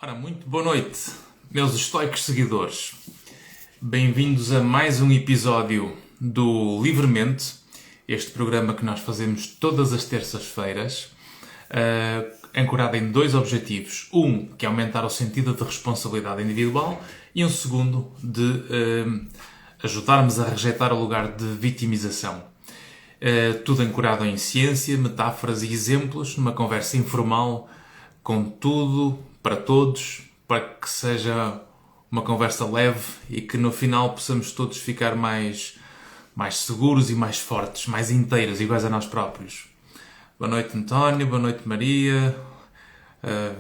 Ora, muito boa noite, meus estoicos seguidores. Bem-vindos a mais um episódio do Livremente, este programa que nós fazemos todas as terças-feiras, ancorado em dois objetivos. Um, que é aumentar o sentido de responsabilidade individual, e um segundo, de ajudarmos a rejeitar o lugar de vitimização. Tudo ancorado em ciência, metáforas e exemplos, numa conversa informal, com tudo, para todos, para que seja uma conversa leve e que no final possamos todos ficar mais seguros e mais fortes, mais inteiros, iguais a nós próprios. Boa noite, António, boa noite, Maria,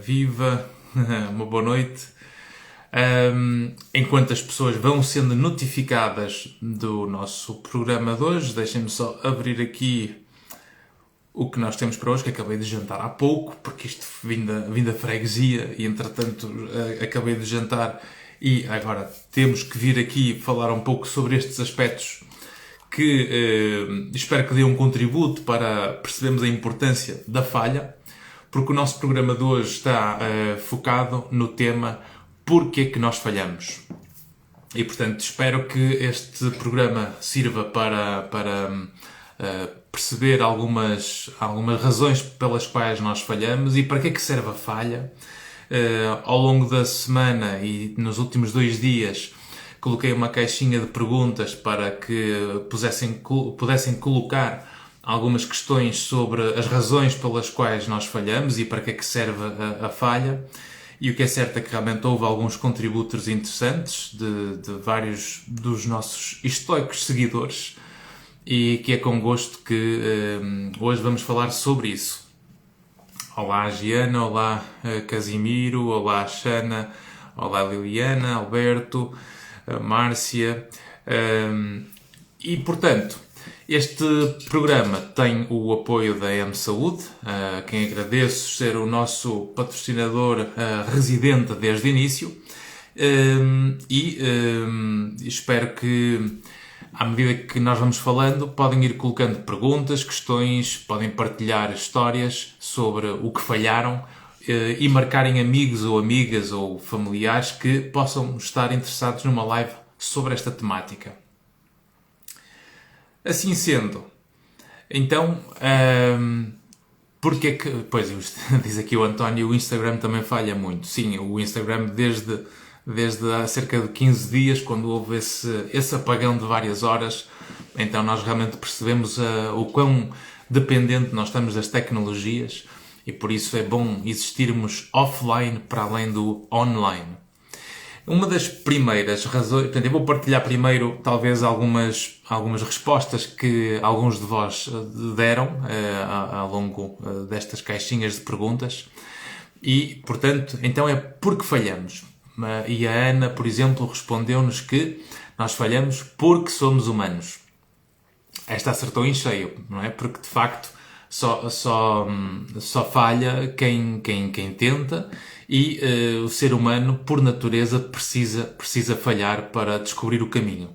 viva, uma boa noite. Enquanto as pessoas vão sendo notificadas do nosso programa de hoje, deixem-me só abrir aqui o que nós temos para hoje, que acabei de jantar há pouco, porque isto vim da freguesia e, entretanto, acabei de jantar e agora temos que vir aqui falar um pouco sobre estes aspectos que espero que dê um contributo para percebermos a importância da falha, porque o nosso programa de hoje está focado no tema Porquê que nós falhamos. E, portanto, espero que este programa sirva para perceber algumas razões pelas quais nós falhamos e para que é que serve a falha. Ao longo da semana e nos últimos 2 dias coloquei uma caixinha de perguntas para que pudessem colocar algumas questões sobre as razões pelas quais nós falhamos e para que é que serve a falha. E o que é certo é que realmente houve alguns contributos interessantes de vários dos nossos estoicos seguidores e que é com gosto que hoje vamos falar sobre isso. Olá, Giana, olá, Casimiro, olá, Xana, olá, Liliana, Alberto, Márcia. E, portanto, este programa tem o apoio da M Saúde, a quem agradeço ser o nosso patrocinador residente desde o início, e espero que, à medida que nós vamos falando, podem ir colocando perguntas, questões, podem partilhar histórias sobre o que falharam e marcarem amigos ou amigas ou familiares que possam estar interessados numa live sobre esta temática. Assim sendo, então, porque é que... Pois, diz aqui o António, o Instagram também falha muito. Sim, o Instagram desde há cerca de 15 dias, quando houve esse apagão de várias horas, então nós realmente percebemos o quão dependente nós estamos das tecnologias e por isso é bom existirmos offline para além do online. Uma das primeiras razões... Portanto, eu vou partilhar primeiro, talvez, algumas respostas que alguns de vós deram ao longo destas caixinhas de perguntas. E, portanto, então é porque falhamos. E a Ana, por exemplo, respondeu-nos que nós falhamos porque somos humanos. Esta acertou em cheio, não é? Porque, de facto, só falha quem tenta e o ser humano, por natureza, precisa falhar para descobrir o caminho.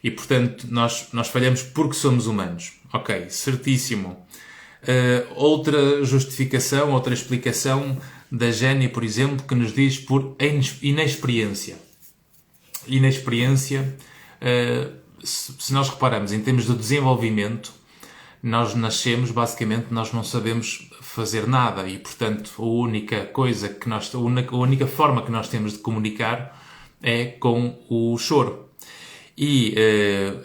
E, portanto, nós falhamos porque somos humanos. Ok, certíssimo. Outra justificação, outra explicação da Jenny, por exemplo, que nos diz por inexperiência. Inexperiência, se nós reparamos em termos de desenvolvimento, nós nascemos, basicamente, nós não sabemos fazer nada e, portanto, a única forma que nós temos de comunicar é com o choro. E,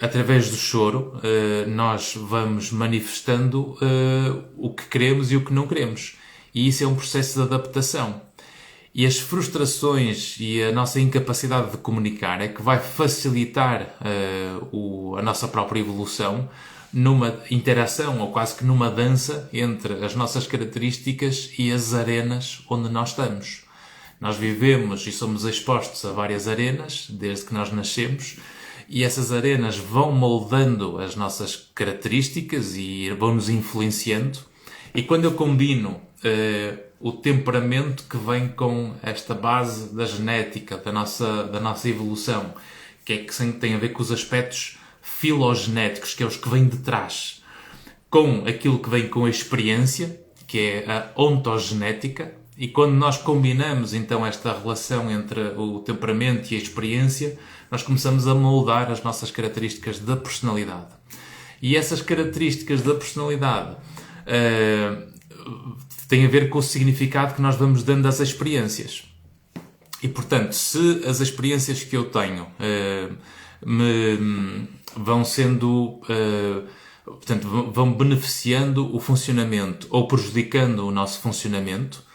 através do choro, nós vamos manifestando o que queremos e o que não queremos. E isso é um processo de adaptação. E as frustrações e a nossa incapacidade de comunicar é que vai facilitar a nossa própria evolução numa interação ou quase que numa dança entre as nossas características e as arenas onde nós estamos. Nós vivemos e somos expostos a várias arenas desde que nós nascemos e essas arenas vão moldando as nossas características e vão-nos influenciando. E quando eu combino o temperamento que vem com esta base da genética, da nossa evolução, que tem a ver com os aspectos filogenéticos, que é os que vêm de trás, com aquilo que vem com a experiência, que é a ontogenética, E quando nós combinamos então esta relação entre o temperamento e a experiência, nós começamos a moldar as nossas características da personalidade. E essas características da personalidade têm a ver com o significado que nós vamos dando às experiências. E, portanto, se as experiências que eu tenho me vão sendo... portanto, vão beneficiando o funcionamento ou prejudicando o nosso funcionamento,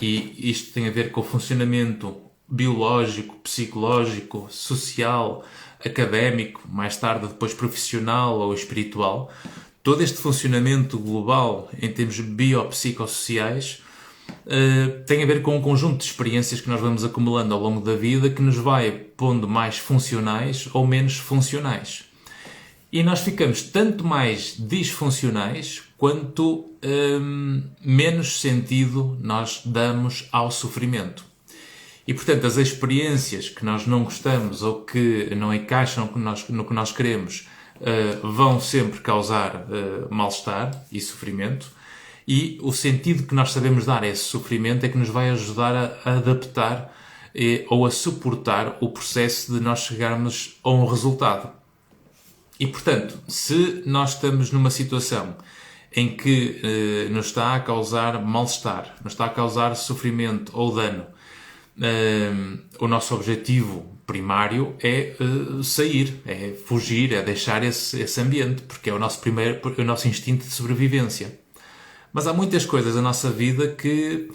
e isto tem a ver com o funcionamento biológico, psicológico, social, académico, mais tarde depois profissional ou espiritual. Todo este funcionamento global em termos biopsicossociais tem a ver com um conjunto de experiências que nós vamos acumulando ao longo da vida, que nos vai pondo mais funcionais ou menos funcionais. E nós ficamos tanto mais disfuncionais quanto menos sentido nós damos ao sofrimento. E, portanto, as experiências que nós não gostamos ou que não encaixam no que nós queremos vão sempre causar mal-estar e sofrimento. E o sentido que nós sabemos dar a esse sofrimento é que nos vai ajudar a adaptar ou a suportar o processo de nós chegarmos a um resultado. E, portanto, se nós estamos numa situação em que nos está a causar mal-estar, nos está a causar sofrimento ou dano, o nosso objetivo primário é sair, é fugir, é deixar esse ambiente, porque é o nosso instinto de sobrevivência. Mas há muitas coisas na nossa vida que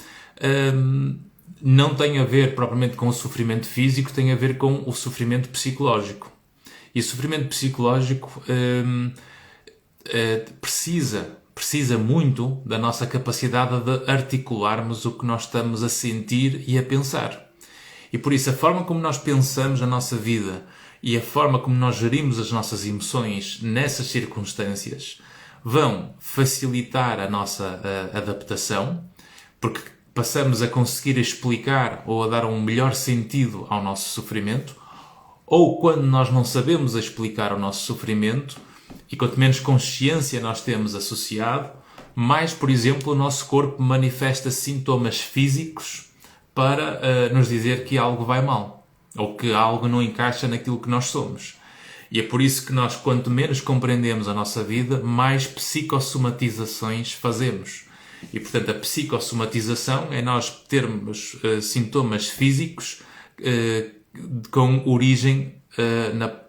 não têm a ver propriamente com o sofrimento físico, têm a ver com o sofrimento psicológico. E o sofrimento psicológico precisa muito da nossa capacidade de articularmos o que nós estamos a sentir e a pensar. E por isso a forma como nós pensamos na nossa vida e a forma como nós gerimos as nossas emoções nessas circunstâncias vão facilitar a nossa adaptação, porque passamos a conseguir explicar ou a dar um melhor sentido ao nosso sofrimento, ou quando nós não sabemos explicar o nosso sofrimento, e quanto menos consciência nós temos associado, mais, por exemplo, o nosso corpo manifesta sintomas físicos para nos dizer que algo vai mal, ou que algo não encaixa naquilo que nós somos. E é por isso que nós, quanto menos compreendemos a nossa vida, mais psicossomatizações fazemos. E, portanto, a psicossomatização é nós termos sintomas físicos com origem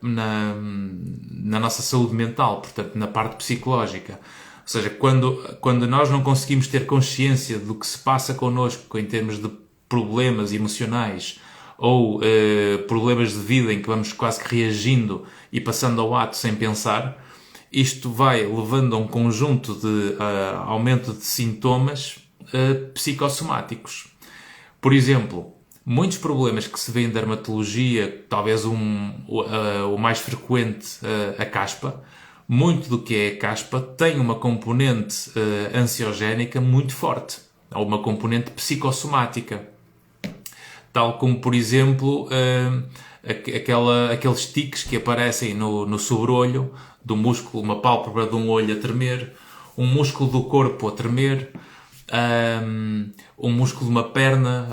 na nossa saúde mental, portanto, na parte psicológica. Ou seja, quando nós não conseguimos ter consciência do que se passa connosco em termos de problemas emocionais ou problemas de vida em que vamos quase que reagindo e passando ao ato sem pensar, isto vai levando a um conjunto de aumento de sintomas psicossomáticos. Por exemplo, muitos problemas que se vê em dermatologia, talvez o mais frequente, a caspa, muito do que é a caspa tem uma componente ansiogénica muito forte, ou uma componente psicossomática. Tal como, por exemplo, aqueles tiques que aparecem no sobre-olho do músculo, uma pálpebra de um olho a tremer, um músculo do corpo a tremer, um músculo de uma perna,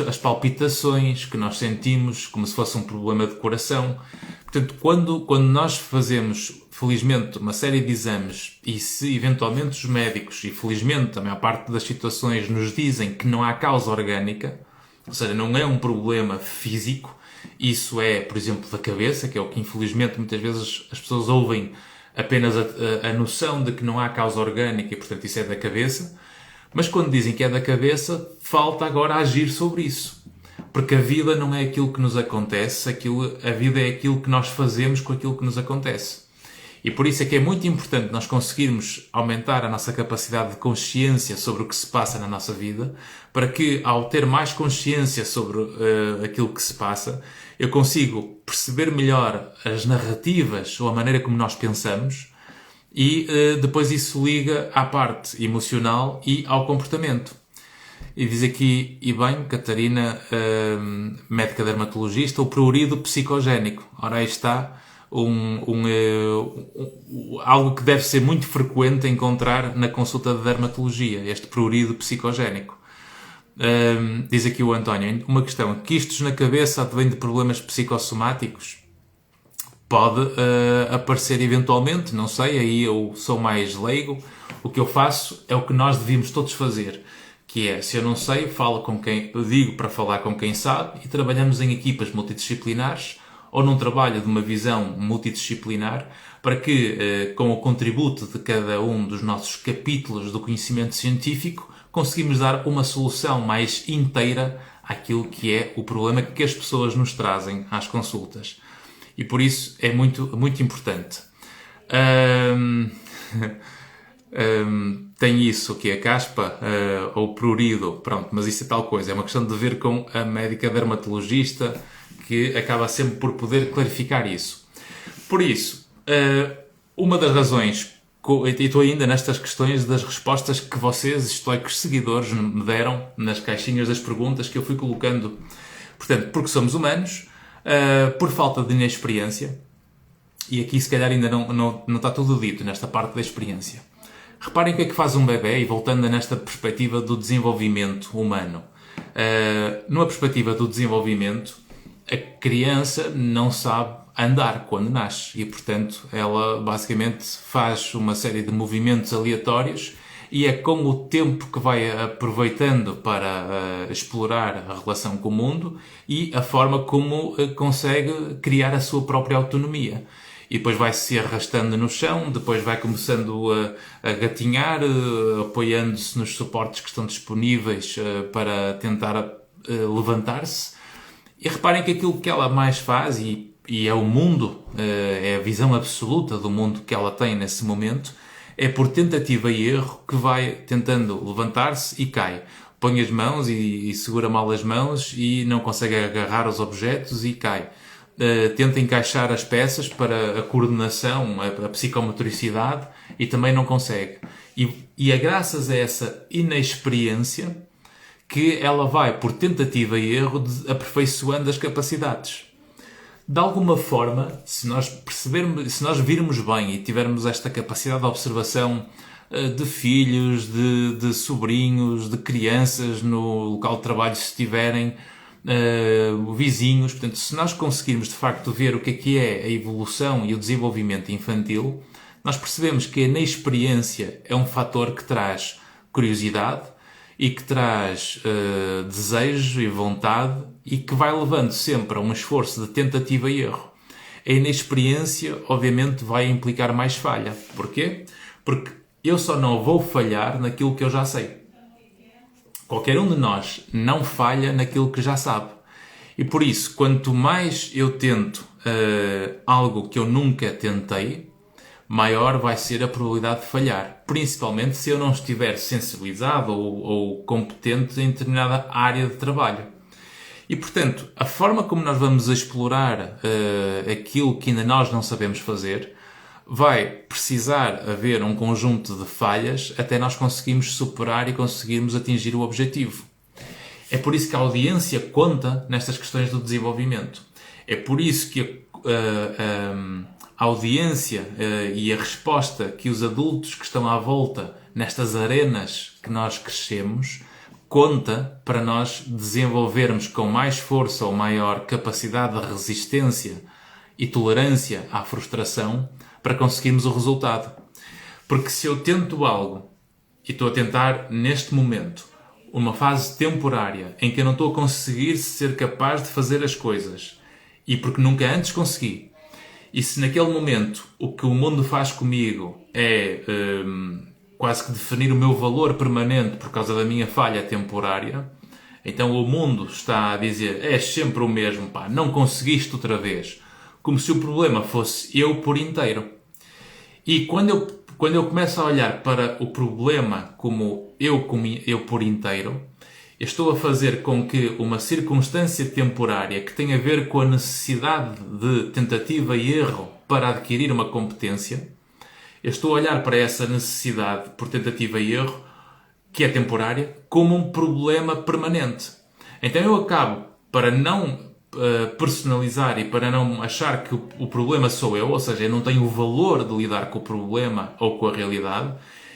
as palpitações que nós sentimos como se fosse um problema de coração. Portanto, quando nós fazemos, felizmente, uma série de exames e se eventualmente os médicos, e felizmente a maior parte das situações nos dizem que não há causa orgânica, ou seja, não é um problema físico, isso é, por exemplo, da cabeça, que é o que infelizmente muitas vezes as pessoas ouvem apenas a noção de que não há causa orgânica e, portanto, isso é da cabeça. Mas quando dizem que é da cabeça, falta agora agir sobre isso. Porque a vida não é aquilo que nos acontece, a vida é aquilo que nós fazemos com aquilo que nos acontece. E por isso é que é muito importante nós conseguirmos aumentar a nossa capacidade de consciência sobre o que se passa na nossa vida, para que, ao ter mais consciência sobre aquilo que se passa, eu consigo perceber melhor as narrativas ou a maneira como nós pensamos e depois isso liga à parte emocional e ao comportamento. E diz aqui, e bem, Catarina, médica dermatologista, o prurido psicogénico. Ora, aí está algo que deve ser muito frequente encontrar na consulta de dermatologia, este prurido psicogénico. Diz aqui o António, uma questão, quistos na cabeça advém de problemas psicossomáticos? Pode aparecer eventualmente, não sei, aí eu sou mais leigo. O que eu faço é o que nós devíamos todos fazer, que é, se eu não sei, falo com quem, eu digo para falar com quem sabe e trabalhamos em equipas multidisciplinares ou num trabalho de uma visão multidisciplinar para que, com o contributo de cada um dos nossos capítulos do conhecimento científico, conseguimos dar uma solução mais inteira àquilo que é o problema que as pessoas nos trazem às consultas. E por isso é muito, muito importante. Tem isso, que é a caspa ou prurido, pronto, mas isso é tal coisa. É uma questão de ver com a médica dermatologista que acaba sempre por poder clarificar isso. Por isso, uma das razões, e estou ainda nestas questões das respostas que vocês, estoicos seguidores, me deram nas caixinhas das perguntas que eu fui colocando. Portanto, porque somos humanos, por falta de inexperiência, e aqui se calhar ainda não está tudo dito nesta parte da experiência. Reparem o que é que faz um bebê, e voltando nesta perspectiva do desenvolvimento humano. Numa perspectiva do desenvolvimento, a criança não sabe andar quando nasce e, portanto, ela basicamente faz uma série de movimentos aleatórios e é com o tempo que vai aproveitando para explorar a relação com o mundo e a forma como consegue criar a sua própria autonomia. E depois vai se arrastando no chão, depois vai começando a gatinhar, apoiando-se nos suportes que estão disponíveis para tentar levantar-se. E reparem que aquilo que ela mais faz, e é o mundo, é a visão absoluta do mundo que ela tem nesse momento, é por tentativa e erro que vai tentando levantar-se e cai. Põe as mãos e segura mal as mãos e não consegue agarrar os objetos e cai. Tenta encaixar as peças para a coordenação, a psicomotricidade e também não consegue. E é graças a essa inexperiência que ela vai, por tentativa e erro, aperfeiçoando as capacidades. De alguma forma, se nós percebermos, se nós virmos bem e tivermos esta capacidade de observação de filhos, de sobrinhos, de crianças no local de trabalho, se tiverem vizinhos, portanto, se nós conseguirmos de facto ver o que é a evolução e o desenvolvimento infantil, nós percebemos que a inexperiência é um fator que traz curiosidade e que traz desejo e vontade e que vai levando sempre a um esforço de tentativa e erro. A inexperiência, obviamente, vai implicar mais falha. Porquê? Porque eu só não vou falhar naquilo que eu já sei. Qualquer um de nós não falha naquilo que já sabe. E por isso, quanto mais eu tento algo que eu nunca tentei, maior vai ser a probabilidade de falhar. Principalmente se eu não estiver sensibilizado ou competente em determinada área de trabalho. E, portanto, a forma como nós vamos explorar aquilo que ainda nós não sabemos fazer vai precisar haver um conjunto de falhas até nós conseguirmos superar e conseguirmos atingir o objetivo. É por isso que a audiência conta nestas questões do desenvolvimento. É por isso que a audiência e a resposta que os adultos que estão à volta nestas arenas que nós crescemos conta para nós desenvolvermos com mais força ou maior capacidade de resistência e tolerância à frustração para conseguirmos o resultado. Porque se eu tento algo e estou a tentar neste momento uma fase temporária em que eu não estou a conseguir ser capaz de fazer as coisas e porque nunca antes consegui, e se naquele momento o que o mundo faz comigo é quase que definir o meu valor permanente por causa da minha falha temporária, então o mundo está a dizer, és sempre o mesmo, pá, não conseguiste outra vez. Como se o problema fosse eu por inteiro. E quando eu começo a olhar para o problema como eu por inteiro, eu estou a fazer com que uma circunstância temporária que tem a ver com a necessidade de tentativa e erro para adquirir uma competência, eu estou a olhar para essa necessidade por tentativa e erro, que é temporária, como um problema permanente. Então eu acabo, para não personalizar e para não achar que o problema sou eu, ou seja, eu não tenho o valor de lidar com o problema ou com a realidade,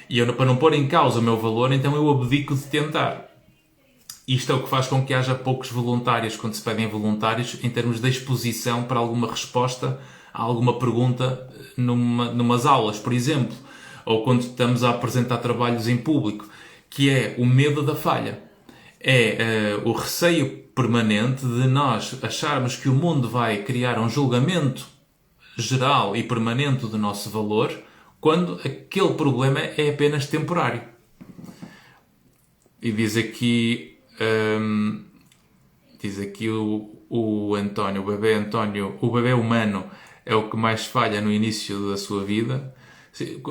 e eu, para não pôr em causa o meu valor, então eu abdico de tentar. Isto é o que faz com que haja poucos voluntários, quando se pedem voluntários, em termos de exposição para alguma resposta a alguma pergunta numas aulas, por exemplo, ou quando estamos a apresentar trabalhos em público, que é o medo da falha. É o receio permanente de nós acharmos que o mundo vai criar um julgamento geral e permanente do nosso valor, quando aquele problema é apenas temporário. E diz aqui o António, o bebê humano é o que mais falha no início da sua vida.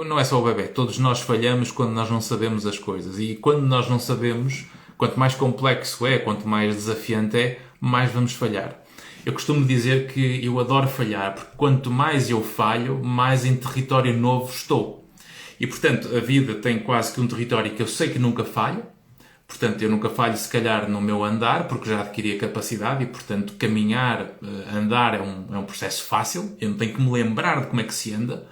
Não é só o bebê, todos nós falhamos quando nós não sabemos as coisas. E quando nós não sabemos, quanto mais complexo é, quanto mais desafiante é, mais vamos falhar. Eu costumo dizer que eu adoro falhar, porque quanto mais eu falho, mais em território novo estou. E, portanto, a vida tem quase que um território que eu sei que nunca falho. Portanto, eu nunca falho, se calhar, no meu andar, porque já adquiri a capacidade e, portanto, caminhar, andar é um processo fácil. Eu não tenho que me lembrar de como é que se anda.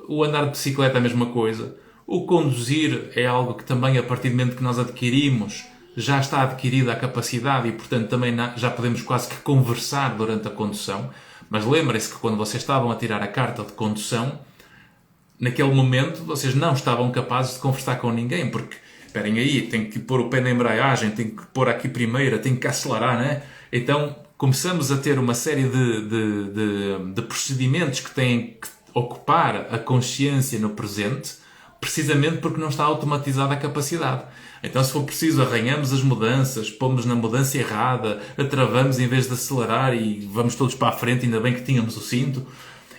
O andar de bicicleta é a mesma coisa. O conduzir é algo que também, a partir do momento que nós adquirimos, já está adquirida a capacidade e, portanto, também já podemos quase que conversar durante a condução. Mas lembrem-se que quando vocês estavam a tirar a carta de condução, naquele momento vocês não estavam capazes de conversar com ninguém, porque, esperem aí, tenho que pôr o pé na embreagem, tenho que pôr aqui primeiro, tenho que acelerar, não é? Então, começamos a ter uma série de procedimentos que têm que ocupar a consciência no presente, precisamente porque não está automatizada a capacidade. Então, se for preciso, arranhamos as mudanças, pomos na mudança errada, atravamos em vez de acelerar e vamos todos para a frente, ainda bem que tínhamos o cinto.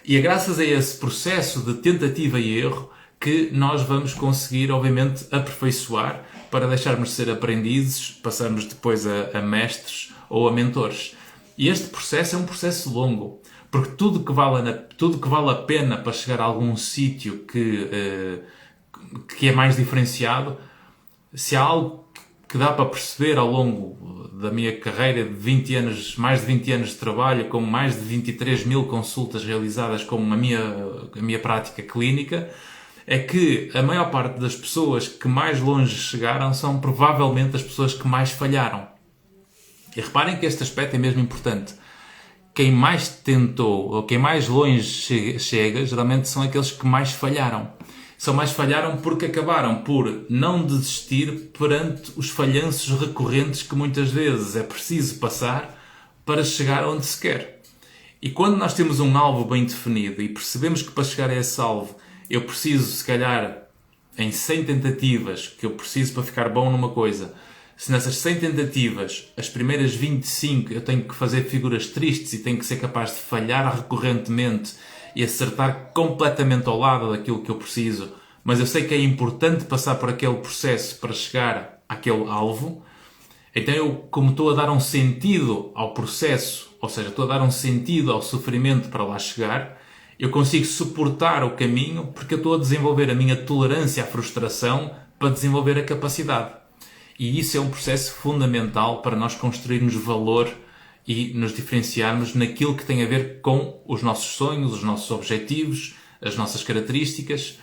E é graças a esse processo de tentativa e erro que nós vamos conseguir, obviamente, aperfeiçoar para deixarmos de ser aprendizes, passarmos depois a mestres ou a mentores. E este processo é um processo longo, porque tudo que vale a pena para chegar a algum sítio que é mais diferenciado, se há algo que dá para perceber ao longo da minha carreira de 20 anos, mais de 20 anos de trabalho, com mais de 23 mil consultas realizadas com a minha prática clínica, é que a maior parte das pessoas que mais longe chegaram são provavelmente as pessoas que mais falharam. E reparem que este aspecto é mesmo importante. Quem mais tentou, ou quem mais longe chega, geralmente são aqueles que mais falharam. Só mais falharam porque acabaram por não desistir perante os falhanços recorrentes que muitas vezes é preciso passar para chegar onde se quer. E quando nós temos um alvo bem definido e percebemos que para chegar a esse alvo eu preciso, se calhar, em 100 tentativas, que eu preciso para ficar bom numa coisa, se nessas 100 tentativas, as primeiras 25 eu tenho que fazer figuras tristes e tenho que ser capaz de falhar recorrentemente e acertar completamente ao lado daquilo que eu preciso, mas eu sei que é importante passar por aquele processo para chegar àquele alvo, então eu, como estou a dar um sentido ao processo, ou seja, estou a dar um sentido ao sofrimento para lá chegar, eu consigo suportar o caminho porque eu estou a desenvolver a minha tolerância à frustração para desenvolver a capacidade. E isso é um processo fundamental para nós construirmos valor e nos diferenciarmos naquilo que tem a ver com os nossos sonhos, os nossos objetivos, as nossas características,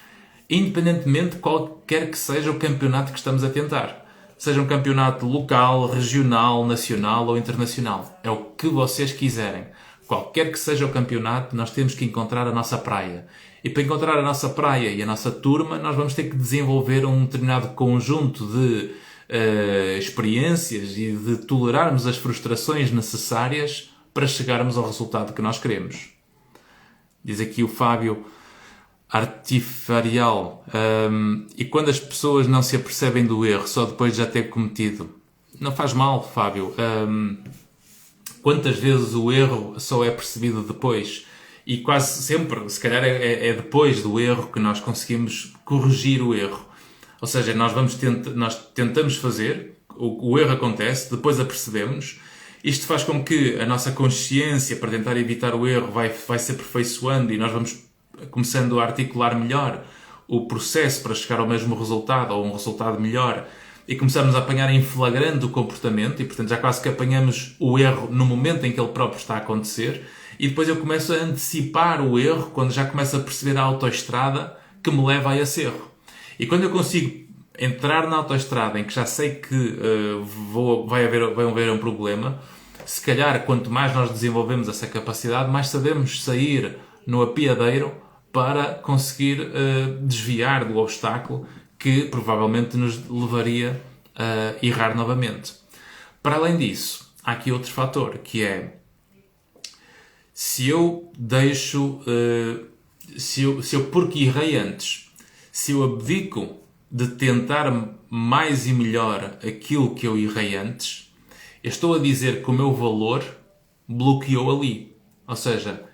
independentemente de qualquer que seja o campeonato que estamos a tentar. Seja um campeonato local, regional, nacional ou internacional. É o que vocês quiserem. Qualquer que seja o campeonato, nós temos que encontrar a nossa praia. E para encontrar a nossa praia e a nossa turma, nós vamos ter que desenvolver um determinado conjunto de experiências e de tolerarmos as frustrações necessárias para chegarmos ao resultado que nós queremos. Diz aqui o Fábio Artifarial. E quando as pessoas não se apercebem do erro só depois de já ter cometido? Não faz mal, Fábio. Quantas vezes o erro só é percebido depois? E quase sempre, se calhar é depois do erro que nós conseguimos corrigir o erro. Ou seja, nós tentamos fazer, o erro acontece, depois apercebemos. Isto faz com que a nossa consciência, para tentar evitar o erro, vai se aperfeiçoando e nós vamos começando a articular melhor o processo para chegar ao mesmo resultado ou um resultado melhor. e começamos a apanhar em flagrante o comportamento e, portanto, já quase que apanhamos o erro no momento em que ele próprio está a acontecer, e depois eu começo a antecipar o erro quando já começo a perceber a autoestrada que me leva a esse erro. E quando eu consigo entrar na autoestrada em que já sei que vai haver um problema, se calhar quanto mais nós desenvolvemos essa capacidade, mais sabemos sair no apiadeiro para conseguir desviar do obstáculo que provavelmente nos levaria a errar novamente. Para além disso, há aqui outro fator, que é se eu deixo, se eu porque errei antes, se eu abdico de tentar mais e melhor aquilo que eu errei antes, eu estou a dizer que o meu valor bloqueou ali. Ou seja,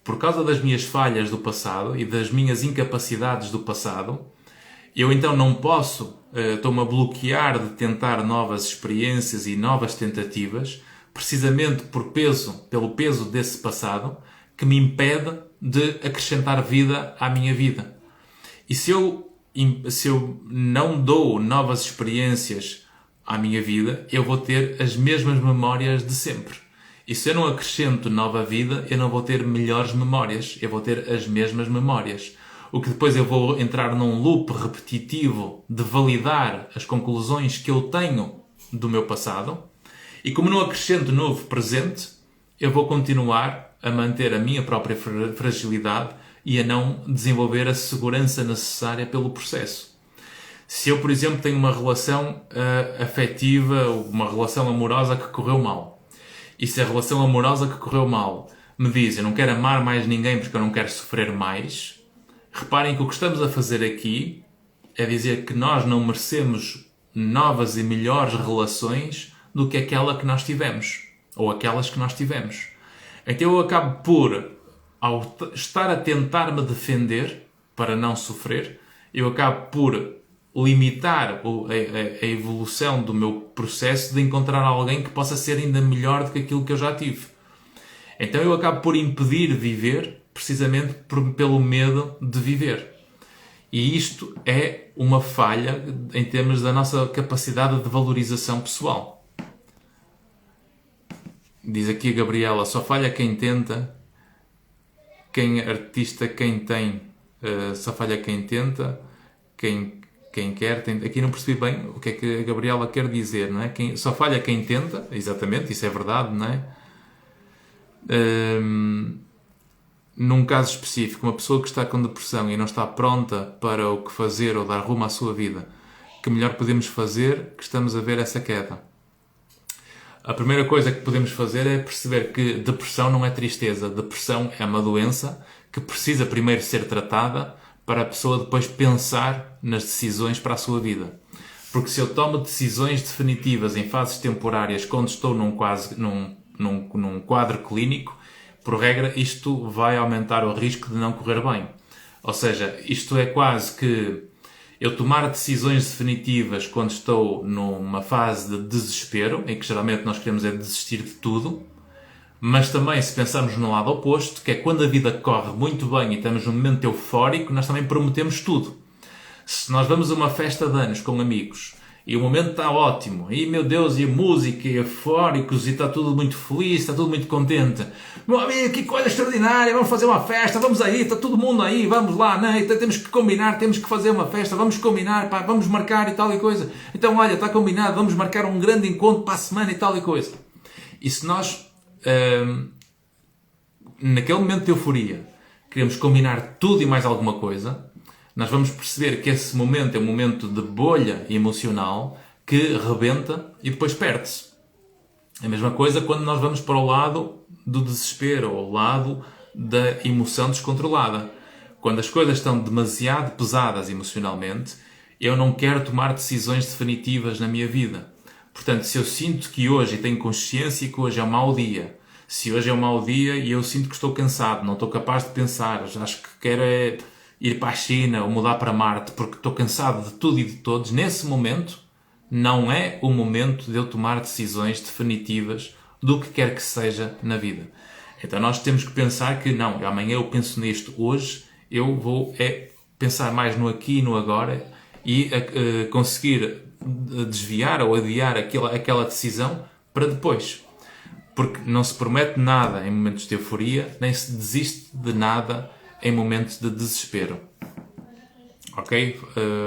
por causa das minhas falhas do passado e das minhas incapacidades do passado, eu então não posso, estou-me a bloquear de tentar novas experiências e novas tentativas, precisamente pelo peso desse passado, que me impede de acrescentar vida à minha vida. E se eu não dou novas experiências à minha vida, eu vou ter as mesmas memórias de sempre. E se eu não acrescento nova vida, eu não vou ter melhores memórias, eu vou ter as mesmas memórias. O que depois eu vou entrar num loop repetitivo de validar as conclusões que eu tenho do meu passado. E como não acrescento novo presente, eu vou continuar a manter a minha própria fragilidade e a não desenvolver a segurança necessária pelo processo. Se eu, por exemplo, tenho uma relação afetiva, uma relação amorosa que correu mal, e se a relação amorosa que correu mal me diz eu não quero amar mais ninguém porque eu não quero sofrer mais, reparem que o que estamos a fazer aqui é dizer que nós não merecemos novas e melhores relações do que aquela que nós tivemos, ou aquelas que nós tivemos. Então eu acabo por, ao estar a tentar me defender para não sofrer, eu acabo por limitar a evolução do meu processo de encontrar alguém que possa ser ainda melhor do que aquilo que eu já tive. Então eu acabo por impedir viver, precisamente pelo medo de viver. E isto é uma falha em termos da nossa capacidade de valorização pessoal. Diz aqui a Gabriela, só falha quem tenta, quem artista, quem tem, só falha quem tenta, quem quer, tem... Aqui não percebi bem o que é que a Gabriela quer dizer, não é? Só falha quem tenta, exatamente, isso é verdade, não é? Num caso específico, uma pessoa que está com depressão e não está pronta para o que fazer ou dar rumo à sua vida, que melhor podemos fazer que estamos a ver essa queda? A primeira coisa que podemos fazer é perceber que depressão não é tristeza. Depressão é uma doença que precisa primeiro ser tratada para a pessoa depois pensar nas decisões para a sua vida. Porque se eu tomo decisões definitivas em fases temporárias quando estou num quadro clínico, por regra, isto vai aumentar o risco de não correr bem. Ou seja, isto é quase que eu tomar decisões definitivas quando estou numa fase de desespero, em que geralmente nós queremos é desistir de tudo, mas também se pensarmos no lado oposto, que é quando a vida corre muito bem e estamos num momento eufórico, nós também prometemos tudo. Se nós vamos a uma festa de anos com amigos e o momento está ótimo, e meu Deus, e a música, e eufóricos, e está tudo muito feliz, está tudo muito contente. Meu amigo, que coisa extraordinária, vamos fazer uma festa, vamos aí, está todo mundo aí, vamos lá, não, então temos que combinar, temos que fazer uma festa, vamos combinar, pá, vamos marcar e tal e coisa. Então olha, está combinado, vamos marcar um grande encontro para a semana e tal e coisa. E se nós, naquele momento de euforia, queremos combinar tudo e mais alguma coisa, nós vamos perceber que esse momento é um momento de bolha emocional que rebenta e depois perde-se. A mesma coisa quando nós vamos para o lado do desespero, ou ao lado da emoção descontrolada. Quando as coisas estão demasiado pesadas emocionalmente, eu não quero tomar decisões definitivas na minha vida. Portanto, se eu sinto que hoje, e tenho consciência que hoje é um mau dia, se hoje é um mau dia e eu sinto que estou cansado, não estou capaz de pensar, acho que quero ir para a China ou mudar para Marte porque estou cansado de tudo e de todos, nesse momento não é o momento de eu tomar decisões definitivas do que quer que seja na vida. Então nós temos que pensar que não, amanhã eu penso nisto, hoje eu vou pensar mais no aqui e no agora e conseguir desviar ou adiar aquela decisão para depois. Porque não se promete nada em momentos de euforia, nem se desiste de nada em momentos de desespero. Ok,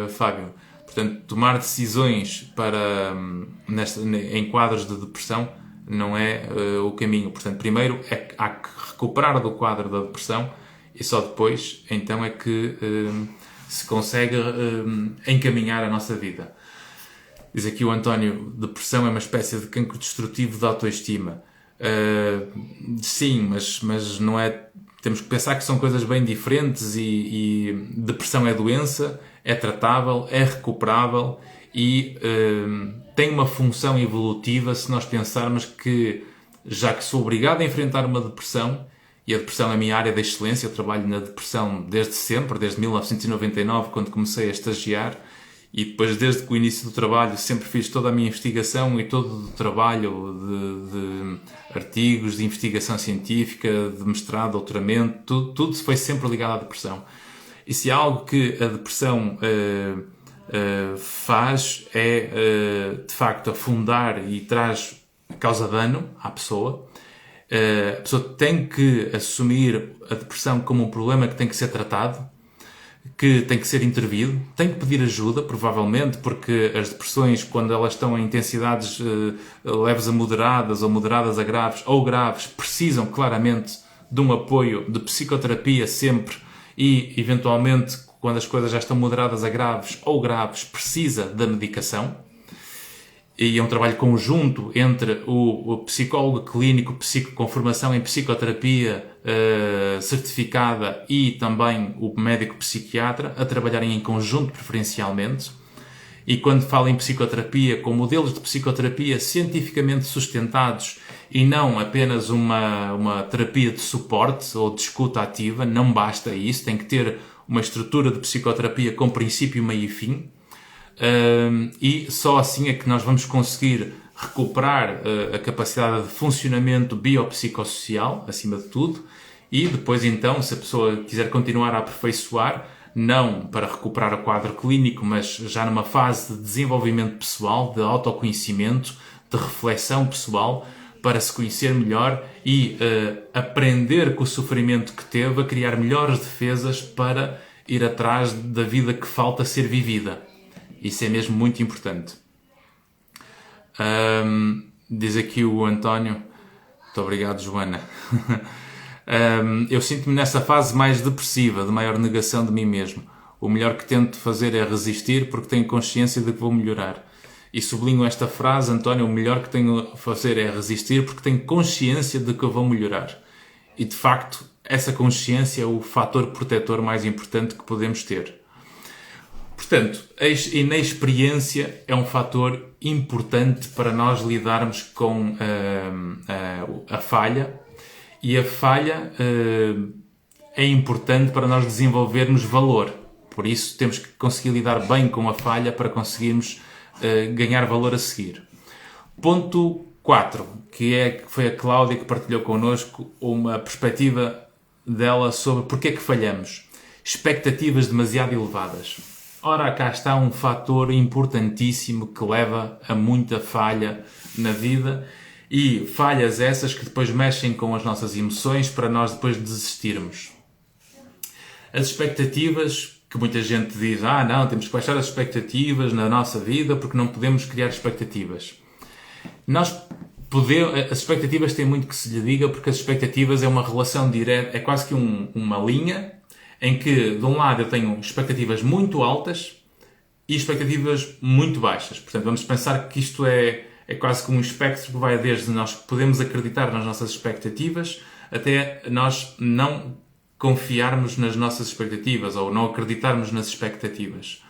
Fábio? Portanto, tomar decisões em quadros de depressão não é o caminho. Portanto, primeiro há que recuperar do quadro da depressão e só depois, então, é que se consegue encaminhar a nossa vida. Diz aqui o António, depressão é uma espécie de cancro destrutivo da autoestima. Sim, mas não é... Temos que pensar que são coisas bem diferentes e depressão é doença, é tratável, é recuperável e tem uma função evolutiva se nós pensarmos que, já que sou obrigado a enfrentar uma depressão, e a depressão é a minha área de excelência, eu trabalho na depressão desde sempre, desde 1999, quando comecei a estagiar, e depois, desde que o início do trabalho, sempre fiz toda a minha investigação e todo o trabalho de artigos, de investigação científica, de mestrado, doutoramento, tudo foi sempre ligado à depressão. E se há algo que a depressão faz é, de facto, afundar e causa dano à pessoa. A pessoa tem que assumir a depressão como um problema que tem que ser tratado, que tem que ser intervido, tem que pedir ajuda, provavelmente, porque as depressões, quando elas estão em intensidades leves a moderadas, ou moderadas a graves, ou graves, precisam claramente de um apoio de psicoterapia sempre e, eventualmente, quando as coisas já estão moderadas a graves ou graves, precisa da medicação. E é um trabalho conjunto entre o psicólogo clínico com formação em psicoterapia certificada e também o médico psiquiatra a trabalharem em conjunto preferencialmente. E quando falo em psicoterapia, com modelos de psicoterapia cientificamente sustentados e não apenas uma terapia de suporte ou de escuta ativa, não basta isso, tem que ter uma estrutura de psicoterapia com princípio, meio e fim. E só assim é que nós vamos conseguir recuperar a capacidade de funcionamento biopsicossocial, acima de tudo, e depois então, se a pessoa quiser continuar a aperfeiçoar, não para recuperar o quadro clínico, mas já numa fase de desenvolvimento pessoal, de autoconhecimento, de reflexão pessoal, para se conhecer melhor e aprender com o sofrimento que teve, a criar melhores defesas para ir atrás da vida que falta ser vivida. Isso é mesmo muito importante. Diz aqui o António. Muito obrigado, Joana. Eu sinto-me nessa fase mais depressiva, de maior negação de mim mesmo. O melhor que tento fazer é resistir porque tenho consciência de que vou melhorar. E sublinho esta frase, António, o melhor que tenho a fazer é resistir porque tenho consciência de que eu vou melhorar. E, de facto, essa consciência é o fator protetor mais importante que podemos ter. Portanto, a inexperiência é um fator importante para nós lidarmos com a falha, e a falha é importante para nós desenvolvermos valor. Por isso, temos que conseguir lidar bem com a falha para conseguirmos ganhar valor a seguir. Ponto 4, que foi a Cláudia que partilhou connosco uma perspectiva dela sobre porque é que falhamos. Expectativas demasiado elevadas. Ora, cá está um fator importantíssimo que leva a muita falha na vida, e falhas essas que depois mexem com as nossas emoções para nós depois desistirmos. As expectativas, que muita gente diz, não, temos que baixar as expectativas na nossa vida porque não podemos criar expectativas. As expectativas têm muito que se lhe diga, porque as expectativas é uma relação direta, é quase que uma linha em que, de um lado, eu tenho expectativas muito altas e expectativas muito baixas. Portanto, vamos pensar que isto é quase que um espectro que vai desde nós podemos acreditar nas nossas expectativas até nós não confiarmos nas nossas expectativas ou não acreditarmos nas expectativas.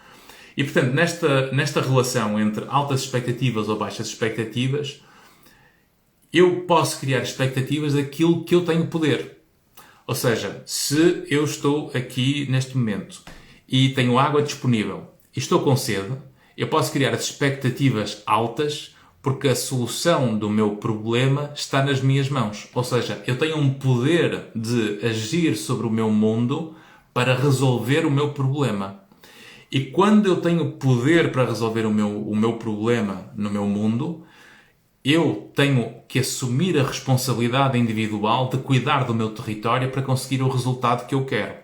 E, portanto, nesta relação entre altas expectativas ou baixas expectativas, eu posso criar expectativas daquilo que eu tenho poder. Ou seja, se eu estou aqui neste momento e tenho água disponível e estou com sede, eu posso criar as expectativas altas porque a solução do meu problema está nas minhas mãos. Ou seja, eu tenho um poder de agir sobre o meu mundo para resolver o meu problema. E quando eu tenho poder para resolver o meu problema no meu mundo, eu tenho que assumir a responsabilidade individual de cuidar do meu território para conseguir o resultado que eu quero.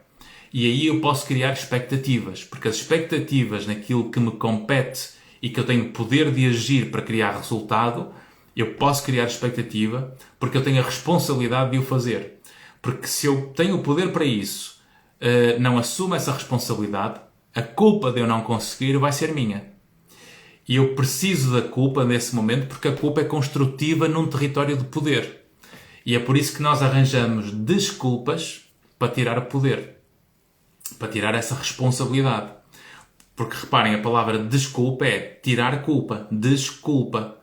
E aí eu posso criar expectativas, porque as expectativas naquilo que me compete e que eu tenho poder de agir para criar resultado, eu posso criar expectativa porque eu tenho a responsabilidade de o fazer. Porque se eu tenho o poder para isso, não assumo essa responsabilidade, a culpa de eu não conseguir vai ser minha. E eu preciso da culpa nesse momento porque a culpa é construtiva num território de poder. E é por isso que nós arranjamos desculpas para tirar o poder. Para tirar essa responsabilidade. Porque reparem, a palavra desculpa é tirar culpa. Desculpa.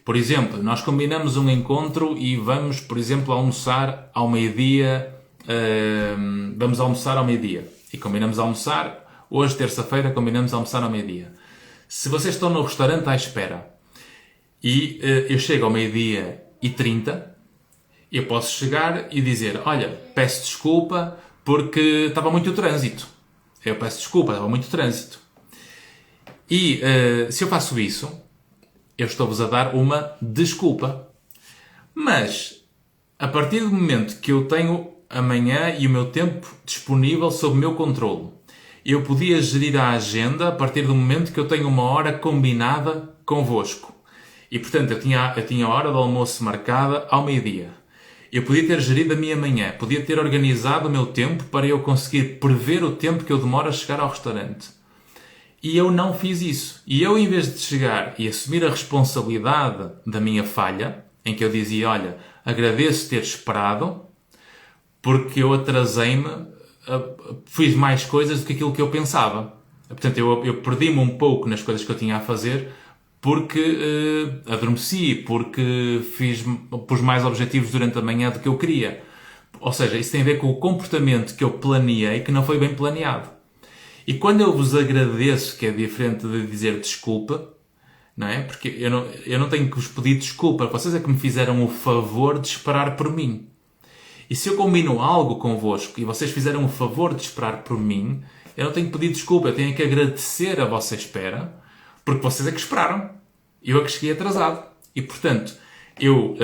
Por exemplo, nós combinamos um encontro e vamos, por exemplo, almoçar ao meio-dia. Vamos almoçar ao meio-dia. E combinamos almoçar. Hoje, terça-feira, combinamos almoçar ao meio-dia. Se vocês estão no restaurante à espera e eu chego ao meio-dia e 30, eu posso chegar e dizer, olha, peço desculpa porque estava muito trânsito. Eu peço desculpa, estava muito trânsito. E se eu faço isso, eu estou-vos a dar uma desculpa. Mas, a partir do momento que eu tenho amanhã e o meu tempo disponível sob o meu controle, eu podia gerir a agenda a partir do momento que eu tenho uma hora combinada convosco. E, portanto, eu tinha a hora do almoço marcada ao meio-dia. Eu podia ter gerido a minha manhã, podia ter organizado o meu tempo para eu conseguir prever o tempo que eu demoro a chegar ao restaurante. E eu não fiz isso. E eu, em vez de chegar e assumir a responsabilidade da minha falha, em que eu dizia, olha, agradeço ter esperado, porque eu atrasei-me, fiz mais coisas do que aquilo que eu pensava. Portanto, eu perdi-me um pouco nas coisas que eu tinha a fazer porque adormeci, porque pus mais objetivos durante a manhã do que eu queria. Ou seja, isso tem a ver com o comportamento que eu planeei que não foi bem planeado. E quando eu vos agradeço, que é diferente de dizer desculpa, não é? Porque eu não tenho que vos pedir desculpa, vocês é que me fizeram o favor de esperar por mim. E se eu combino algo convosco e vocês fizeram o favor de esperar por mim, eu não tenho que pedir desculpa, eu tenho que agradecer a vossa espera, porque vocês é que esperaram. Eu é que cheguei atrasado. E, portanto, eu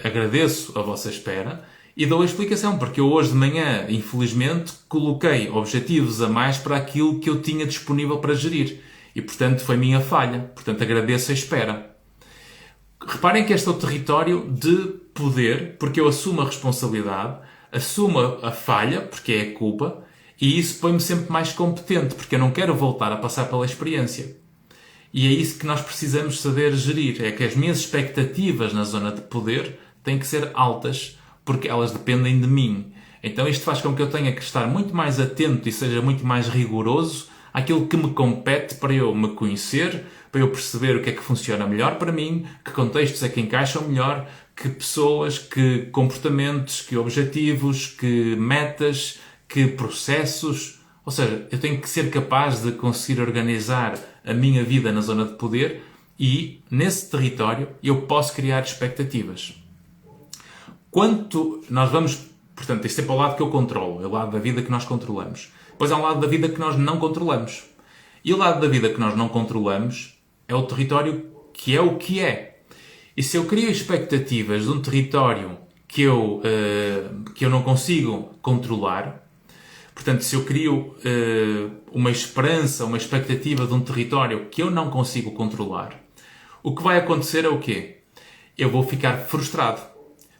agradeço a vossa espera e dou a explicação, porque eu hoje de manhã, infelizmente, coloquei objetivos a mais para aquilo que eu tinha disponível para gerir. E, portanto, foi minha falha. Portanto, agradeço a espera. Reparem que este é o território de poder, porque eu assumo a responsabilidade, assumo a falha, porque é a culpa, e isso põe-me sempre mais competente, porque eu não quero voltar a passar pela experiência. E é isso que nós precisamos saber gerir. É que as minhas expectativas na zona de poder têm que ser altas, porque elas dependem de mim. Então isto faz com que eu tenha que estar muito mais atento e seja muito mais rigoroso àquilo que me compete para eu me conhecer, para eu perceber o que é que funciona melhor para mim, que contextos é que encaixam melhor, que pessoas, que comportamentos, que objetivos, que metas, que processos. Ou seja, eu tenho que ser capaz de conseguir organizar a minha vida na zona de poder e, nesse território, eu posso criar expectativas. Quanto nós vamos... Portanto, isto é para o lado que eu controlo, é o lado da vida que nós controlamos. Depois há um lado da vida que nós não controlamos. E o lado da vida que nós não controlamos é o território que é o que é. E se eu crio expectativas de um território que eu não consigo controlar, portanto, se eu crio uma esperança, uma expectativa de um território que eu não consigo controlar, o que vai acontecer é o quê? Eu vou ficar frustrado.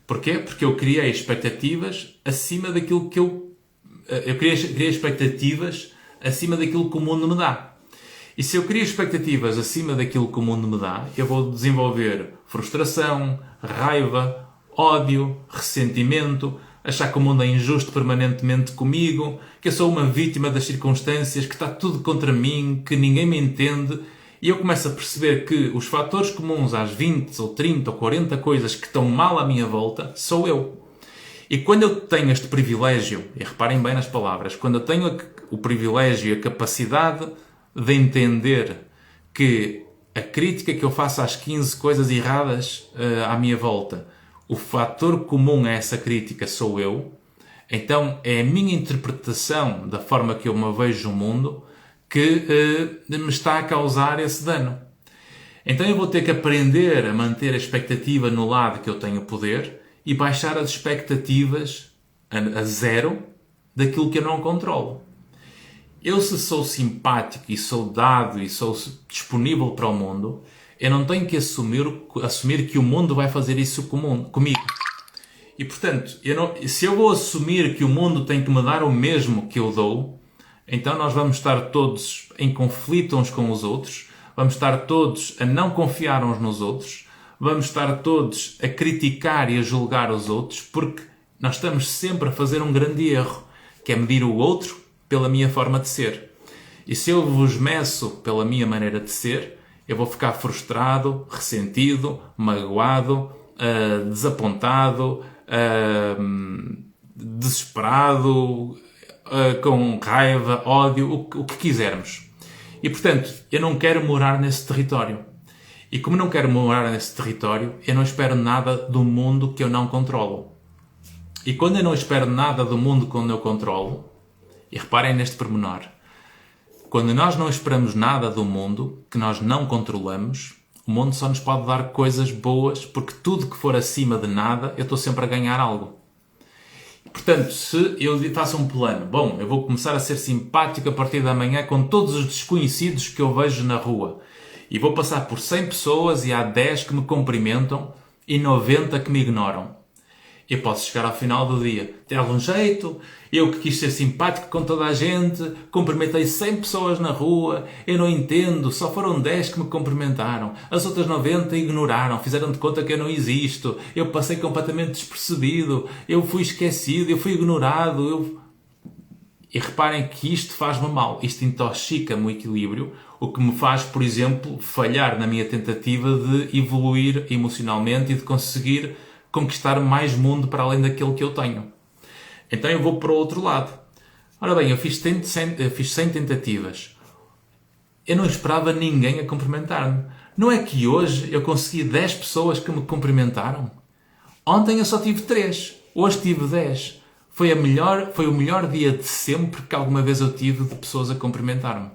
Porquê? Porque eu criei expectativas acima daquilo que eu criei expectativas acima daquilo que o mundo me dá. E se eu crio expectativas acima daquilo que o mundo me dá, eu vou desenvolver frustração, raiva, ódio, ressentimento, achar que o mundo é injusto permanentemente comigo, que eu sou uma vítima das circunstâncias, que está tudo contra mim, que ninguém me entende. E eu começo a perceber que os fatores comuns às 20 ou 30 ou 40 coisas que estão mal à minha volta sou eu. E quando eu tenho este privilégio, e reparem bem nas palavras, quando eu tenho o privilégio e a capacidade de entender que a crítica que eu faço às 15 coisas erradas à minha volta, o fator comum a essa crítica sou eu, então é a minha interpretação da forma que eu me vejo o mundo que me está a causar esse dano. Então eu vou ter que aprender a manter a expectativa no lado que eu tenho poder e baixar as expectativas a zero daquilo que eu não controlo. Eu, se sou simpático e sou dado e sou disponível para o mundo, eu não tenho que assumir que o mundo vai fazer isso comigo. E, portanto, se eu vou assumir que o mundo tem que me dar o mesmo que eu dou, então nós vamos estar todos em conflito uns com os outros, vamos estar todos a não confiar uns nos outros, vamos estar todos a criticar e a julgar os outros, porque nós estamos sempre a fazer um grande erro, que é medir o outro pela minha forma de ser. E se eu vos meço pela minha maneira de ser, eu vou ficar frustrado, ressentido, magoado, desapontado, desesperado, com raiva, ódio, o que quisermos. E, portanto, eu não quero morar nesse território. E como não quero morar nesse território, eu não espero nada do mundo que eu não controlo. E quando eu não espero nada do mundo que eu controlo, e reparem neste pormenor, quando nós não esperamos nada do mundo que nós não controlamos, o mundo só nos pode dar coisas boas, porque tudo que for acima de nada, eu estou sempre a ganhar algo. Portanto, se eu faço um plano, bom, eu vou começar a ser simpático a partir da manhã com todos os desconhecidos que eu vejo na rua. E vou passar por 100 pessoas e há 10 que me cumprimentam e 90 que me ignoram. Eu posso chegar ao final do dia, ter algum jeito, eu que quis ser simpático com toda a gente, cumprimentei 100 pessoas na rua, eu não entendo, só foram 10 que me cumprimentaram, as outras 90 ignoraram, fizeram de conta que eu não existo, eu passei completamente despercebido, eu fui esquecido, eu fui ignorado, E reparem que isto faz-me mal, isto intoxica-me o equilíbrio, o que me faz, por exemplo, falhar na minha tentativa de evoluir emocionalmente e de conseguir conquistar mais mundo para além daquele que eu tenho. Então eu vou para o outro lado. Ora bem, eu fiz 100 tentativas. Eu não esperava ninguém a cumprimentar-me. Não é que hoje eu consegui 10 pessoas que me cumprimentaram? Ontem eu só tive 3. Hoje tive 10. Foi o melhor dia de sempre que alguma vez eu tive de pessoas a cumprimentar-me.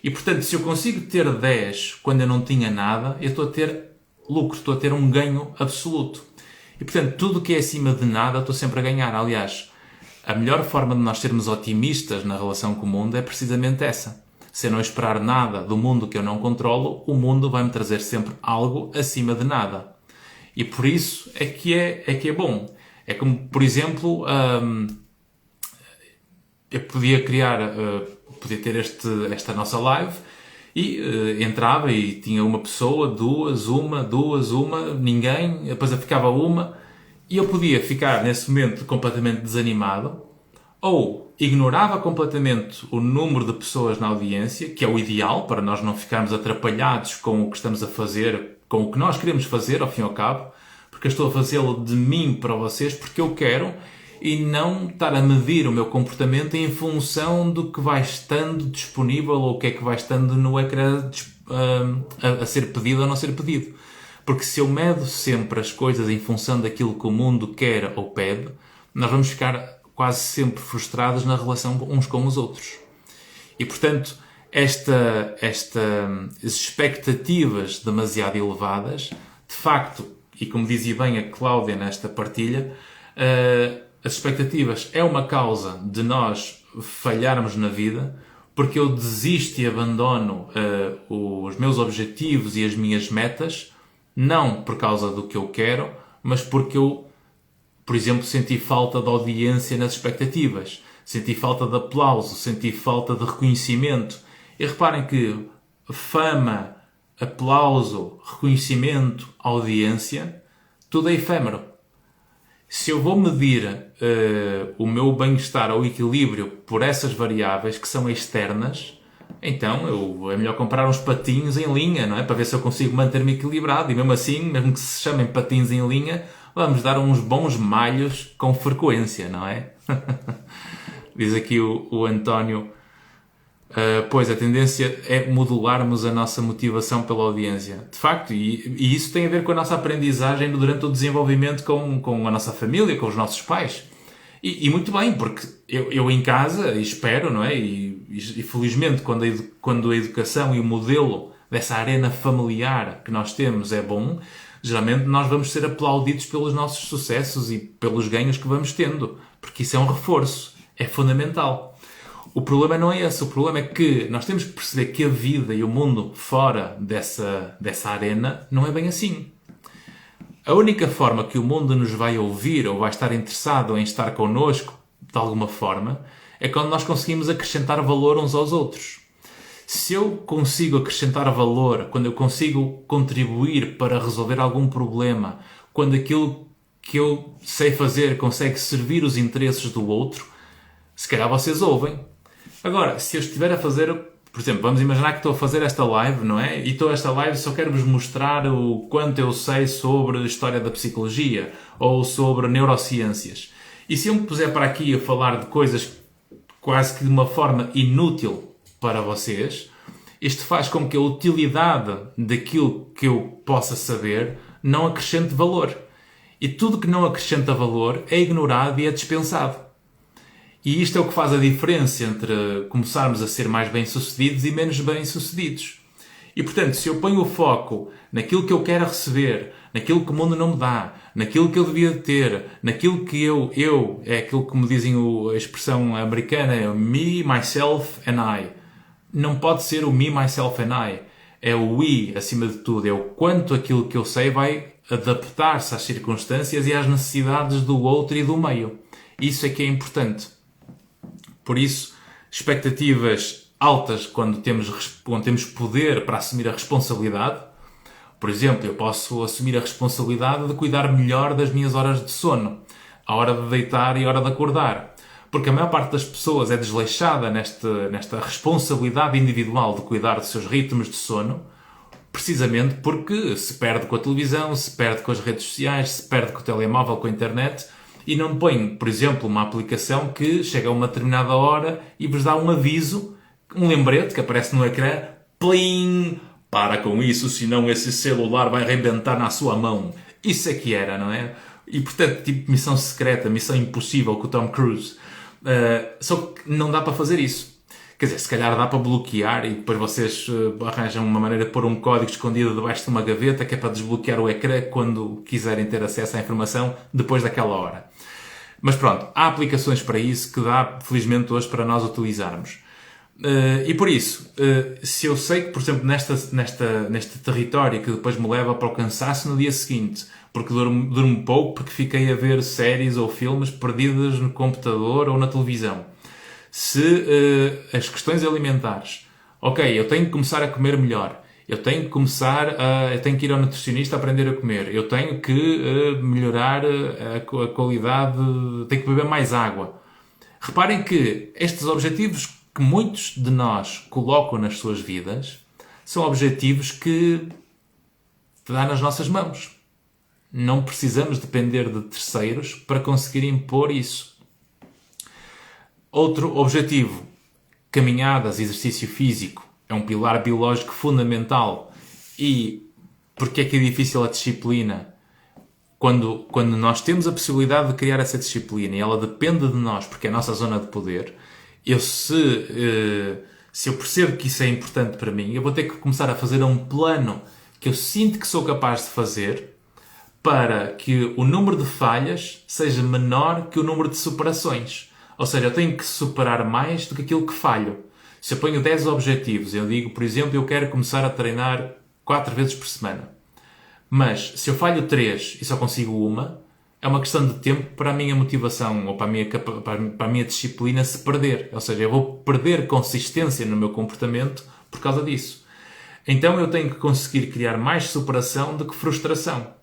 E portanto, se eu consigo ter 10 quando eu não tinha nada, eu estou a ter lucro, estou a ter um ganho absoluto. E portanto, tudo o que é acima de nada, eu estou sempre a ganhar. Aliás, a melhor forma de nós sermos otimistas na relação com o mundo é precisamente essa. Se eu não esperar nada do mundo que eu não controlo, o mundo vai-me trazer sempre algo acima de nada. E por isso é que é bom. É como, por exemplo, eu podia ter esta nossa live e entrava e tinha uma pessoa, duas, uma, ninguém, depois eu ficava uma, e eu podia ficar nesse momento completamente desanimado, ou ignorava completamente o número de pessoas na audiência, que é o ideal para nós não ficarmos atrapalhados com o que estamos a fazer, com o que nós queremos fazer, ao fim e ao cabo, porque eu estou a fazê-lo de mim para vocês, porque eu quero, e não estar a medir o meu comportamento em função do que vai estando disponível ou o que é que vai estando no ecrã a ser pedido ou não ser pedido. Porque se eu medo sempre as coisas em função daquilo que o mundo quer ou pede, nós vamos ficar quase sempre frustrados na relação uns com os outros. E, portanto, estas expectativas demasiado elevadas, de facto, e como dizia bem a Cláudia nesta partilha, as expectativas é uma causa de nós falharmos na vida, porque eu desisto e abandono os meus objetivos e as minhas metas, não por causa do que eu quero, mas porque eu, por exemplo, senti falta de audiência nas expectativas, senti falta de aplauso, senti falta de reconhecimento. E reparem que fama, aplauso, reconhecimento, audiência, tudo é efêmero. Se eu vou medir o meu bem-estar ou equilíbrio por essas variáveis que são externas, então é melhor comprar uns patins em linha, não é? Para ver se eu consigo manter-me equilibrado. E mesmo assim, mesmo que se chamem patins em linha, vamos dar uns bons malhos com frequência, não é? Diz aqui o António, pois a tendência é modularmos a nossa motivação pela audiência. De facto, e isso tem a ver com a nossa aprendizagem durante o desenvolvimento com a nossa família, com os nossos pais. E muito bem, porque eu em casa, e espero, não é? E felizmente, quando a educação e o modelo dessa arena familiar que nós temos é bom, geralmente nós vamos ser aplaudidos pelos nossos sucessos e pelos ganhos que vamos tendo. Porque isso é um reforço. É fundamental. O problema não é esse. O problema é que nós temos que perceber que a vida e o mundo fora dessa arena não é bem assim. A única forma que o mundo nos vai ouvir ou vai estar interessado em estar connosco, de alguma forma, é quando nós conseguimos acrescentar valor uns aos outros. Se eu consigo acrescentar valor, quando eu consigo contribuir para resolver algum problema, quando aquilo que eu sei fazer consegue servir os interesses do outro, se calhar vocês ouvem. Agora, se eu estiver a fazer, por exemplo, vamos imaginar que estou a fazer esta live, não é? E estou a esta live só quero vos mostrar o quanto eu sei sobre a história da psicologia ou sobre neurociências. E se eu me puser para aqui a falar de coisas quase que de uma forma inútil para vocês, isto faz com que a utilidade daquilo que eu possa saber não acrescente valor. E tudo que não acrescenta valor é ignorado e é dispensado. E isto é o que faz a diferença entre começarmos a ser mais bem-sucedidos e menos bem-sucedidos. E, portanto, se eu ponho o foco naquilo que eu quero receber, naquilo que o mundo não me dá, naquilo que eu devia ter, naquilo que é aquilo que me dizem a expressão americana, é me, myself and I. Não pode ser o me, myself and I. É o we, acima de tudo. É o quanto aquilo que eu sei vai adaptar-se às circunstâncias e às necessidades do outro e do meio. Isso é que é importante. Por isso, expectativas altas quando temos poder para assumir a responsabilidade. Por exemplo, eu posso assumir a responsabilidade de cuidar melhor das minhas horas de sono, a hora de deitar e a hora de acordar. Porque a maior parte das pessoas é desleixada nesta responsabilidade individual de cuidar dos seus ritmos de sono, precisamente porque se perde com a televisão, se perde com as redes sociais, se perde com o telemóvel, com a internet, e não põe, por exemplo, uma aplicação que chega a uma determinada hora e vos dá um aviso, um lembrete que aparece no ecrã, plim, para com isso, senão esse celular vai arrebentar na sua mão. Isso é que era, não é? E portanto, tipo missão secreta, missão impossível com o Tom Cruise. Só que não dá para fazer isso. Quer dizer, se calhar dá para bloquear e depois vocês arranjam uma maneira de pôr um código escondido debaixo de uma gaveta que é para desbloquear o ecrã quando quiserem ter acesso à informação depois daquela hora. Mas pronto, há aplicações para isso que dá, felizmente, hoje para nós utilizarmos. E por isso, se eu sei que, por exemplo, neste território que depois me leva para o cansaço no dia seguinte, porque durmo pouco, porque fiquei a ver séries ou filmes perdidas no computador ou na televisão. Se as questões alimentares, ok, eu tenho que começar a comer melhor, eu tenho que ir ao nutricionista a aprender a comer, eu tenho que melhorar a qualidade, tenho que beber mais água. Reparem que estes objetivos que muitos de nós colocam nas suas vidas são objetivos que dá nas nossas mãos. Não precisamos depender de terceiros para conseguir impor isso. Outro objetivo, caminhadas, exercício físico, é um pilar biológico fundamental. E porque é que é difícil a disciplina? Quando nós temos a possibilidade de criar essa disciplina e ela depende de nós, porque é a nossa zona de poder, se eu percebo que isso é importante para mim, eu vou ter que começar a fazer um plano que eu sinto que sou capaz de fazer para que o número de falhas seja menor que o número de superações. Ou seja, eu tenho que superar mais do que aquilo que falho. Se eu ponho 10 objetivos, eu digo, por exemplo, eu quero começar a treinar 4 vezes por semana. Mas se eu falho 3 e só consigo uma, é uma questão de tempo para a minha motivação ou para a minha disciplina se perder. Ou seja, eu vou perder consistência no meu comportamento por causa disso. Então eu tenho que conseguir criar mais superação do que frustração.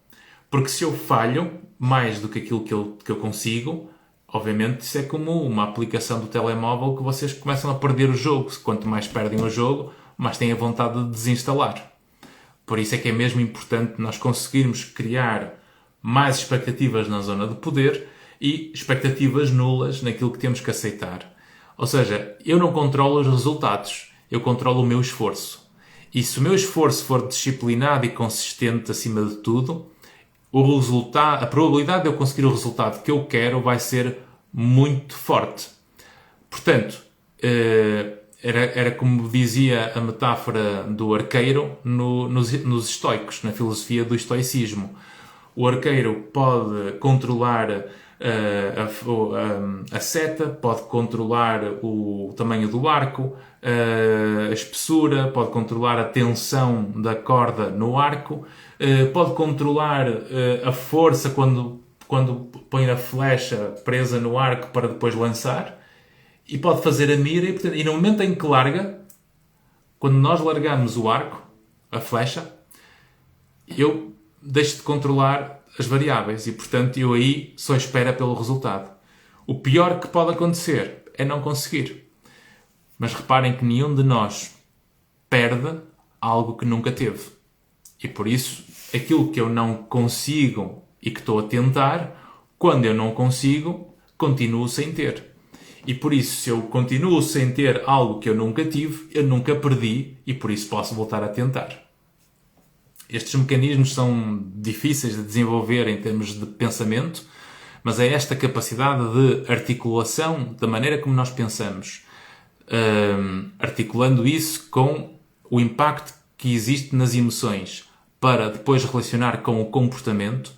Porque se eu falho mais do que aquilo que eu consigo, obviamente isso é como uma aplicação do telemóvel que vocês começam a perder o jogo. Quanto mais perdem o jogo, mais têm a vontade de desinstalar. Por isso é que é mesmo importante nós conseguirmos criar mais expectativas na zona de poder e expectativas nulas naquilo que temos que aceitar. Ou seja, eu não controlo os resultados, eu controlo o meu esforço. E se o meu esforço for disciplinado e consistente acima de tudo, a probabilidade de eu conseguir o resultado que eu quero vai ser muito forte. Portanto, era como dizia a metáfora do arqueiro nos estoicos, na filosofia do estoicismo. O arqueiro pode controlar a seta, pode controlar o tamanho do arco, a espessura, pode controlar a tensão da corda no arco, pode controlar a força quando põe a flecha presa no arco para depois lançar, e pode fazer a mira, e no momento em que larga, quando nós largamos o arco, a flecha, eu deixo de controlar as variáveis e, portanto, eu aí só espero pelo resultado. O pior que pode acontecer é não conseguir. Mas reparem que nenhum de nós perde algo que nunca teve. E por isso, aquilo que eu não consigo e que estou a tentar, quando eu não consigo, continuo sem ter. E por isso, se eu continuo sem ter algo que eu nunca tive, eu nunca perdi e por isso posso voltar a tentar. Estes mecanismos são difíceis de desenvolver em termos de pensamento, mas é esta capacidade de articulação da maneira como nós pensamos, articulando isso com o impacto que existe nas emoções para depois relacionar com o comportamento,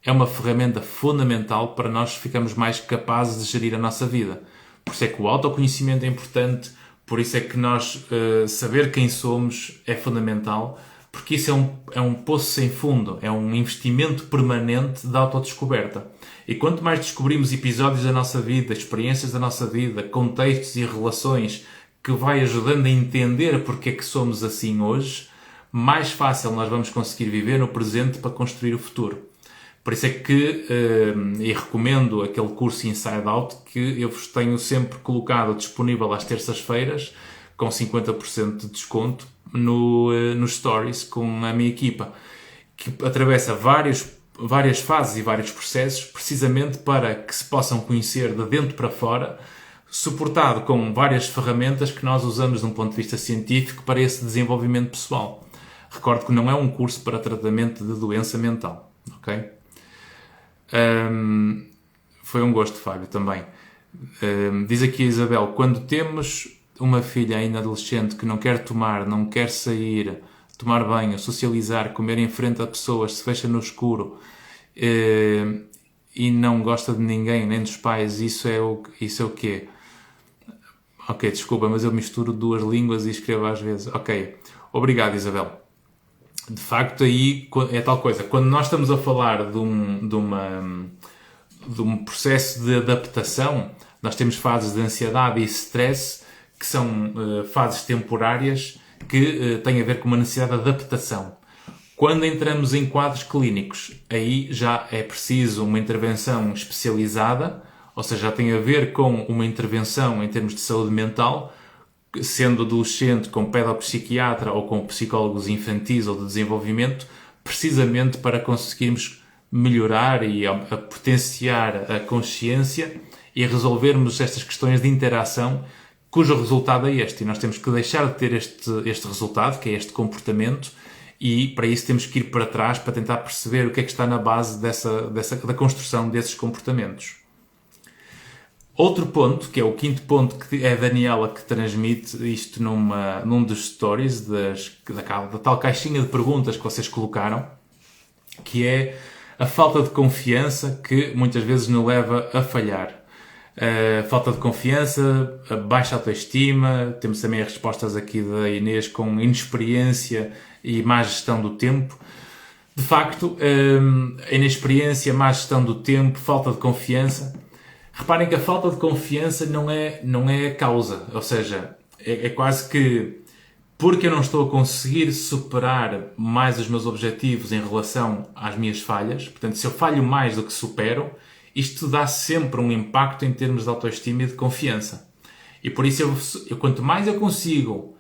é uma ferramenta fundamental para nós ficarmos mais capazes de gerir a nossa vida. Por isso é que o autoconhecimento é importante, por isso é que nós saber quem somos é fundamental, porque isso é um poço sem fundo, é um investimento permanente de autodescoberta. E quanto mais descobrimos episódios da nossa vida, experiências da nossa vida, contextos e relações que vai ajudando a entender porque é que somos assim hoje, mais fácil nós vamos conseguir viver no presente para construir o futuro. Por isso é que, e recomendo aquele curso Inside Out que eu vos tenho sempre colocado disponível às terças-feiras, com 50% de desconto nos stories com a minha equipa, que atravessa várias fases e vários processos, precisamente para que se possam conhecer de dentro para fora, suportado com várias ferramentas que nós usamos de um ponto de vista científico para esse desenvolvimento pessoal. Recordo que não é um curso para tratamento de doença mental, ok? Foi um gosto, Fábio, também. Diz aqui a Isabel, quando temos uma filha ainda adolescente que não quer tomar, não quer sair, tomar banho, socializar, comer em frente a pessoas, se fecha no escuro e não gosta de ninguém, nem dos pais, isso é o quê? Ok, desculpa, mas eu misturo duas línguas e escrevo às vezes. Ok, obrigado, Isabel. De facto, aí é tal coisa. Quando nós estamos a falar de um processo de adaptação, nós temos fases de ansiedade e stress, que são fases temporárias que têm a ver com uma necessidade de adaptação. Quando entramos em quadros clínicos, aí já é preciso uma intervenção especializada, ou seja, já tem a ver com uma intervenção em termos de saúde mental, sendo adolescente com pedopsiquiatra ou com psicólogos infantis ou de desenvolvimento, precisamente para conseguirmos melhorar e potenciar a consciência e resolvermos estas questões de interação, cujo resultado é este. E nós temos que deixar de ter este resultado, que é este comportamento, e para isso temos que ir para trás para tentar perceber o que é que está na base da construção desses comportamentos. Outro ponto, que é o quinto ponto, que é a Daniela que transmite isto num dos stories da tal caixinha de perguntas que vocês colocaram, que é a falta de confiança que muitas vezes nos leva a falhar. Falta de confiança, a baixa autoestima, temos também as respostas aqui da Inês com inexperiência e má gestão do tempo. De facto, a inexperiência, má gestão do tempo, falta de confiança. Reparem que a falta de confiança não é a causa, ou seja, é quase que porque eu não estou a conseguir superar mais os meus objetivos em relação às minhas falhas, portanto, se eu falho mais do que supero, isto dá sempre um impacto em termos de autoestima e de confiança. E por isso, quanto mais eu consigo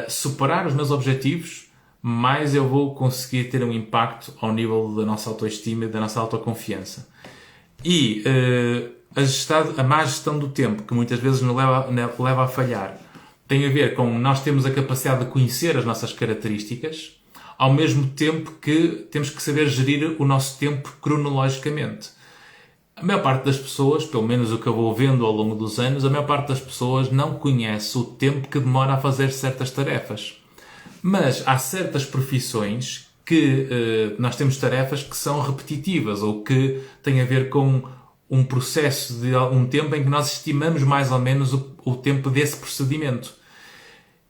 superar os meus objetivos, mais eu vou conseguir ter um impacto ao nível da nossa autoestima e da nossa autoconfiança. E a má gestão do tempo, que muitas vezes nos leva a falhar, tem a ver com nós termos a capacidade de conhecer as nossas características, ao mesmo tempo que temos que saber gerir o nosso tempo cronologicamente. A maior parte das pessoas, pelo menos o que eu vou vendo ao longo dos anos, a maior parte das pessoas não conhece o tempo que demora a fazer certas tarefas. Mas há certas profissões que nós temos tarefas que são repetitivas ou que têm a ver com um processo de algum tempo em que nós estimamos mais ou menos o tempo desse procedimento.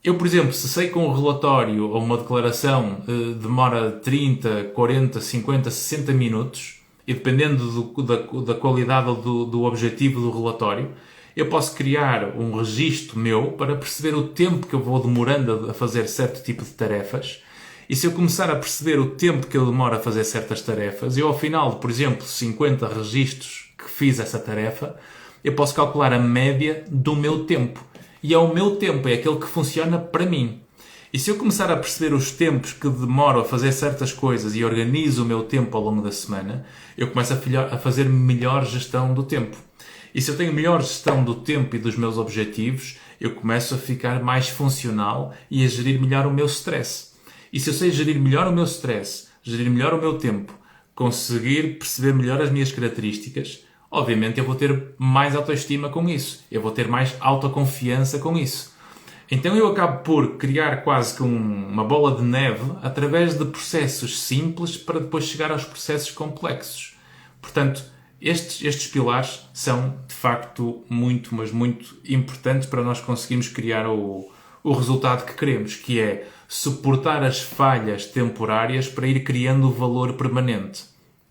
Eu, por exemplo, se sei que um relatório ou uma declaração demora 30, 40, 50, 60 minutos, e dependendo da qualidade ou do objetivo do relatório, eu posso criar um registro meu para perceber o tempo que eu vou demorando a fazer certo tipo de tarefas. E se eu começar a perceber o tempo que eu demoro a fazer certas tarefas, eu ao final de, por exemplo, 50 registros que fiz essa tarefa, eu posso calcular a média do meu tempo. E é o meu tempo, é aquele que funciona para mim. E se eu começar a perceber os tempos que demoro a fazer certas coisas e organizo o meu tempo ao longo da semana, eu começo a fazer melhor gestão do tempo. E se eu tenho melhor gestão do tempo e dos meus objetivos, eu começo a ficar mais funcional e a gerir melhor o meu stress. E se eu sei gerir melhor o meu stress, gerir melhor o meu tempo, conseguir perceber melhor as minhas características, obviamente eu vou ter mais autoestima com isso. Eu vou ter mais autoconfiança com isso. Então eu acabo por criar quase que uma bola de neve através de processos simples para depois chegar aos processos complexos. Portanto, estes pilares são, de facto, muito, mas muito importantes para nós conseguirmos criar o resultado que queremos, que é suportar as falhas temporárias para ir criando o valor permanente.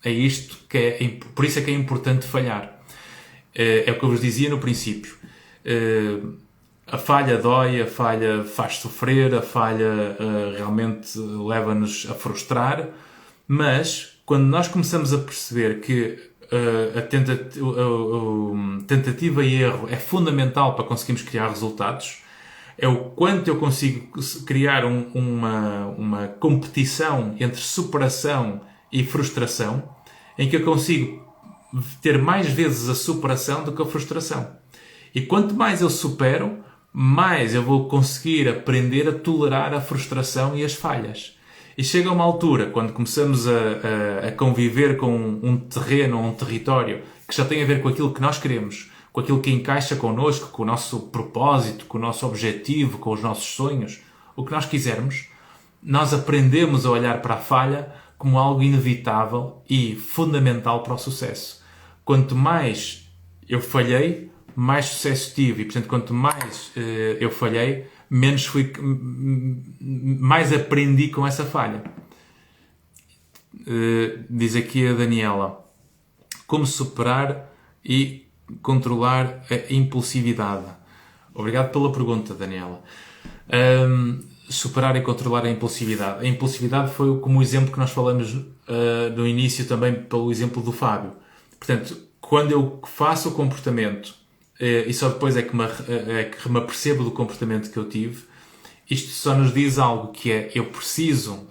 É isto que por isso é que é importante falhar. É o que eu vos dizia no princípio. A falha dói, a falha faz sofrer, a falha realmente leva-nos a frustrar, mas quando nós começamos a perceber que a tentativa e erro é fundamental para conseguirmos criar resultados, é o quanto eu consigo criar uma competição entre superação e frustração, em que eu consigo ter mais vezes a superação do que a frustração. E quanto mais eu supero, mais eu vou conseguir aprender a tolerar a frustração e as falhas. E chega uma altura, quando começamos a conviver com um terreno, um território, que já tem a ver com aquilo que nós queremos, com aquilo que encaixa connosco, com o nosso propósito, com o nosso objetivo, com os nossos sonhos, o que nós quisermos, nós aprendemos a olhar para a falha como algo inevitável e fundamental para o sucesso. Quanto mais eu falhei, mais sucesso tive. E, portanto, quanto mais eu falhei, mais aprendi com essa falha. Diz aqui a Daniela: como superar e controlar a impulsividade? Obrigado pela pergunta, Daniela. Superar e controlar a impulsividade. A impulsividade foi como o exemplo que nós falamos no início, também pelo exemplo do Fábio. Portanto, quando eu faço o comportamento e só depois é que me apercebo do comportamento que eu tive, isto só nos diz algo, que é: eu preciso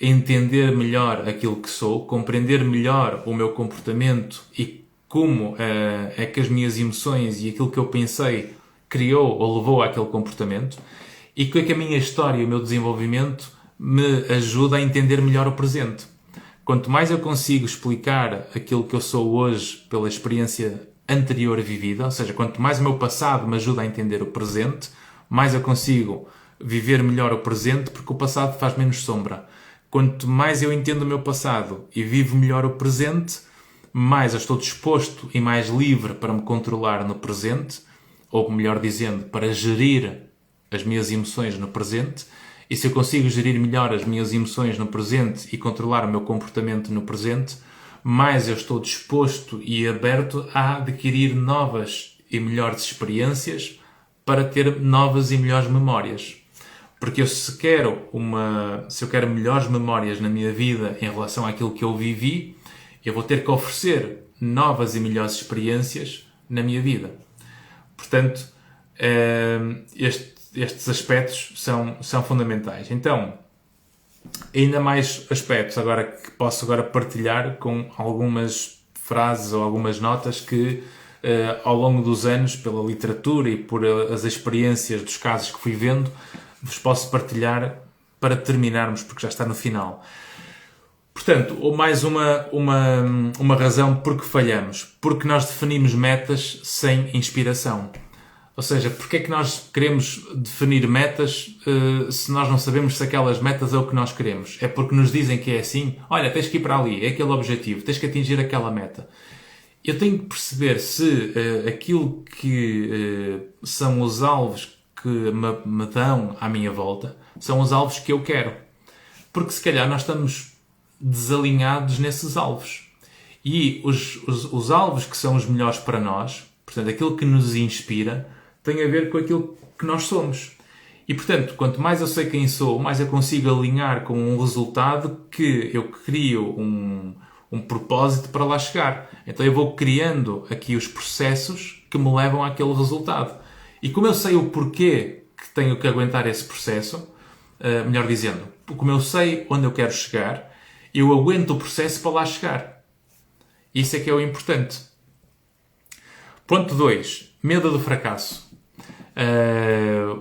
entender melhor aquilo que sou, compreender melhor o meu comportamento e como é que as minhas emoções e aquilo que eu pensei criou ou levou àquele comportamento, e como é que a minha história e o meu desenvolvimento me ajuda a entender melhor o presente. Quanto mais eu consigo explicar aquilo que eu sou hoje pela experiência anterior vivida, ou seja, quanto mais o meu passado me ajuda a entender o presente, mais eu consigo viver melhor o presente, porque o passado faz menos sombra. Quanto mais eu entendo o meu passado e vivo melhor o presente, mais eu estou disposto e mais livre para me controlar no presente, ou melhor dizendo, para gerir as minhas emoções no presente. E se eu consigo gerir melhor as minhas emoções no presente e controlar o meu comportamento no presente, mais eu estou disposto e aberto a adquirir novas e melhores experiências para ter novas e melhores memórias. Porque se eu quero melhores memórias na minha vida em relação àquilo que eu vivi, eu vou ter que oferecer novas e melhores experiências na minha vida. Portanto, estes aspectos são fundamentais. Então, ainda mais aspectos agora que posso partilhar com algumas frases ou algumas notas que ao longo dos anos, pela literatura e por as experiências dos casos que fui vendo, vos posso partilhar para terminarmos, porque já está no final. Portanto, mais uma razão por que falhamos. Porque nós definimos metas sem inspiração. Ou seja, porque é que nós queremos definir metas se nós não sabemos se aquelas metas é o que nós queremos? É porque nos dizem que é assim? Olha, tens que ir para ali, é aquele objetivo, tens que atingir aquela meta. Eu tenho que perceber se aquilo que são os alvos que me dão à minha volta são os alvos que eu quero. Porque se calhar nós estamos desalinhados nesses alvos. E os alvos que são os melhores para nós, portanto, aquilo que nos inspira, tem a ver com aquilo que nós somos. E, portanto, quanto mais eu sei quem sou, mais eu consigo alinhar com um resultado que eu crio um propósito para lá chegar. Então eu vou criando aqui os processos que me levam àquele resultado. E como eu sei o porquê que tenho que aguentar esse processo, melhor dizendo, como eu sei onde eu quero chegar, eu aguento o processo para lá chegar. Isso é que é o importante. Ponto 2. Medo do fracasso.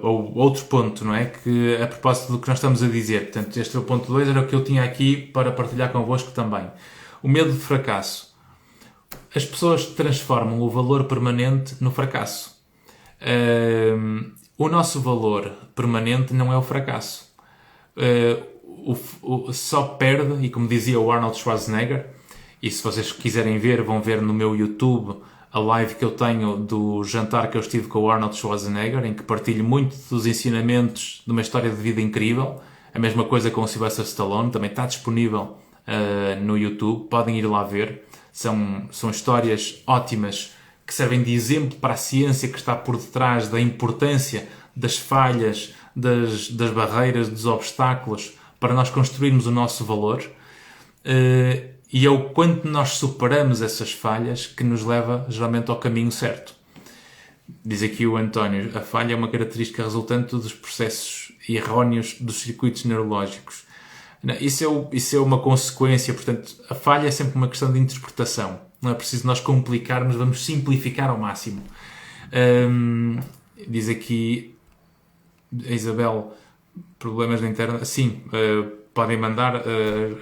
Ou outro ponto, não é? Que a propósito do que nós estamos a dizer. Portanto, este é o ponto 2, era o que eu tinha aqui para partilhar convosco também. O medo de fracasso. As pessoas transformam o valor permanente no fracasso. O nosso valor permanente não é o fracasso. Só perde, e como dizia o Arnold Schwarzenegger, e se vocês quiserem ver, vão ver no meu YouTube a live que eu tenho do jantar que eu estive com o Arnold Schwarzenegger, em que partilho muito dos ensinamentos de uma história de vida incrível. A mesma coisa com o Sylvester Stallone, também está disponível no YouTube, podem ir lá ver. São histórias ótimas que servem de exemplo para a ciência que está por detrás da importância das falhas, das barreiras, dos obstáculos, para nós construirmos o nosso valor. E é o quanto nós superamos essas falhas que nos leva geralmente ao caminho certo. Diz aqui o António, a falha é uma característica resultante dos processos erróneos dos circuitos neurológicos. Isso é uma consequência, portanto, a falha é sempre uma questão de interpretação. Não é preciso nós complicarmos, vamos simplificar ao máximo. Diz aqui a Isabel, problemas na internet. Sim, podem mandar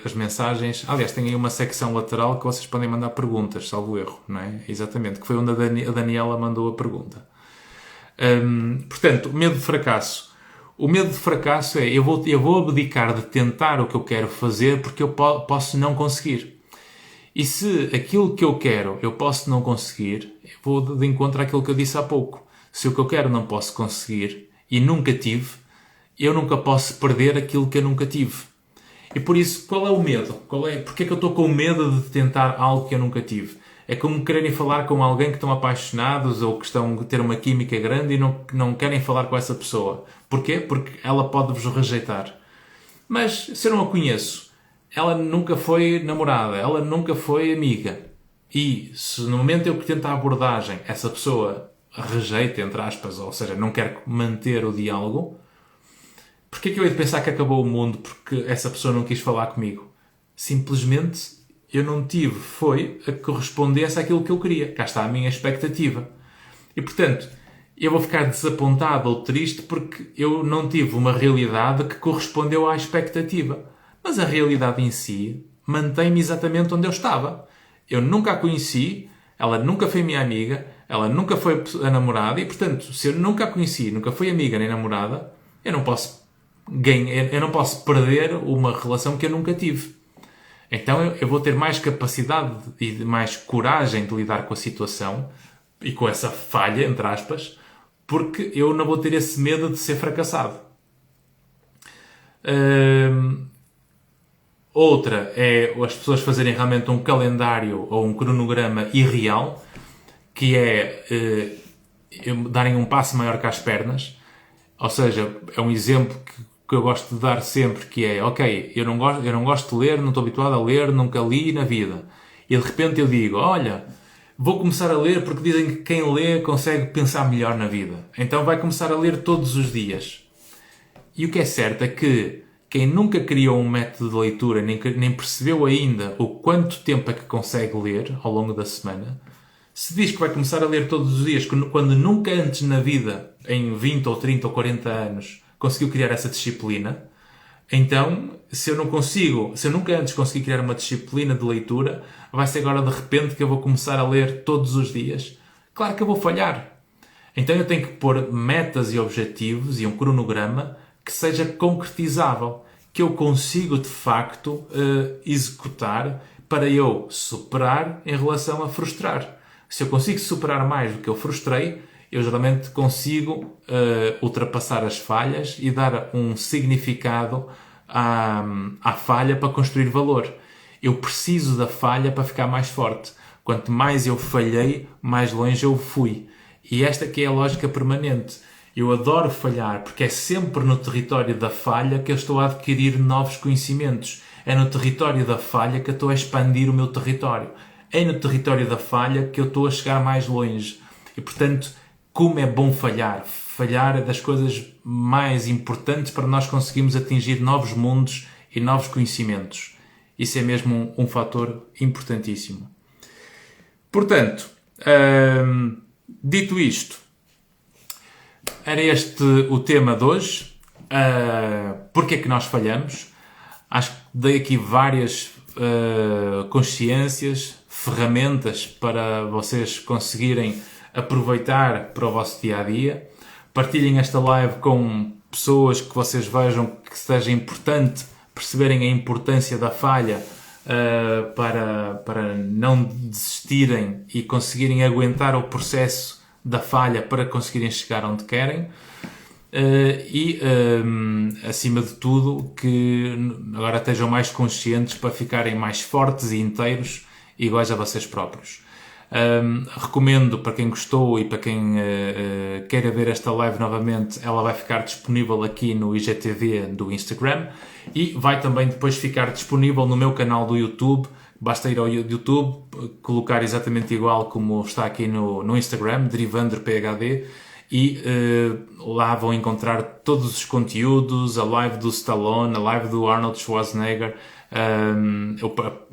as mensagens. Aliás, tem aí uma secção lateral que vocês podem mandar perguntas, salvo erro, não é? Exatamente, que foi onde a Daniela mandou a pergunta. Portanto, o medo de fracasso. O medo de fracasso é, eu vou abdicar de tentar o que eu quero fazer porque eu posso não conseguir. E se aquilo que eu quero eu posso não conseguir, eu vou de encontro àquilo que eu disse há pouco. Se o que eu quero não posso conseguir e nunca tive, eu nunca posso perder aquilo que eu nunca tive. E por isso, qual é o medo? Porque é que eu estou com medo de tentar algo que eu nunca tive? É como quererem falar com alguém que estão apaixonados ou que estão a ter uma química grande e não querem falar com essa pessoa. Porquê? Porque ela pode-vos rejeitar. Mas se eu não a conheço, ela nunca foi namorada, ela nunca foi amiga. E se no momento eu que tento a abordagem, essa pessoa rejeita, entre aspas, ou seja, não quer manter o diálogo, porquê é que eu hei de pensar que acabou o mundo porque essa pessoa não quis falar comigo? Simplesmente eu não tive, foi a correspondência àquilo que eu queria. Cá está a minha expectativa. E portanto, eu vou ficar desapontado ou triste porque eu não tive uma realidade que correspondeu à expectativa. Mas a realidade em si mantém-me exatamente onde eu estava. Eu nunca a conheci, ela nunca foi minha amiga, ela nunca foi a namorada e, portanto, se eu nunca a conheci, nunca foi amiga nem namorada, eu não posso perder uma relação que eu nunca tive. Então eu vou ter mais capacidade e mais coragem de lidar com a situação e com essa falha, entre aspas, porque eu não vou ter esse medo de ser fracassado. Outra é as pessoas fazerem realmente um calendário ou um cronograma irreal, que é darem um passo maior que as pernas. Ou seja, é um exemplo que eu gosto de dar sempre, que é, ok, eu não gosto de ler, não estou habituado a ler, nunca li na vida. E de repente eu digo, olha, vou começar a ler porque dizem que quem lê consegue pensar melhor na vida. Então vai começar a ler todos os dias. E o que é certo é que quem nunca criou um método de leitura, nem percebeu ainda o quanto tempo é que consegue ler ao longo da semana, se diz que vai começar a ler todos os dias, quando nunca antes na vida, em 20 ou 30 ou 40 anos, conseguiu criar essa disciplina, Então, se eu nunca antes consegui criar uma disciplina de leitura, vai ser agora de repente que eu vou começar a ler todos os dias. Claro que eu vou falhar. Então eu tenho que pôr metas e objetivos e um cronograma que seja concretizável, que eu consigo de facto executar para eu superar em relação a frustrar. Se eu consigo superar mais do que eu frustrei, eu geralmente consigo ultrapassar as falhas e dar um significado à falha para construir valor. Eu preciso da falha para ficar mais forte. Quanto mais eu falhei, mais longe eu fui. E esta que é a lógica permanente. Eu adoro falhar, porque é sempre no território da falha que eu estou a adquirir novos conhecimentos. É no território da falha que eu estou a expandir o meu território. É no território da falha que eu estou a chegar mais longe. E, portanto, como é bom falhar. Falhar é das coisas mais importantes para nós conseguirmos atingir novos mundos e novos conhecimentos. Isso é mesmo um fator importantíssimo. Portanto, dito isto, era este o tema de hoje. Porque é que nós falhamos? Acho que dei aqui várias consciências, ferramentas para vocês conseguirem aproveitar para o vosso dia-a-dia. Partilhem esta live com pessoas que vocês vejam que seja importante perceberem a importância da falha para não desistirem e conseguirem aguentar o processo da falha para conseguirem chegar onde querem. Acima de tudo, que agora estejam mais conscientes para ficarem mais fortes e inteiros, iguais a vocês próprios. Recomendo para quem gostou e para quem queira ver esta live novamente, ela vai ficar disponível aqui no IGTV do Instagram e vai também depois ficar disponível no meu canal do YouTube. Basta ir ao YouTube, colocar exatamente igual como está aqui no Instagram, DrivandroPhD, e lá vão encontrar todos os conteúdos, a live do Stallone, a live do Arnold Schwarzenegger,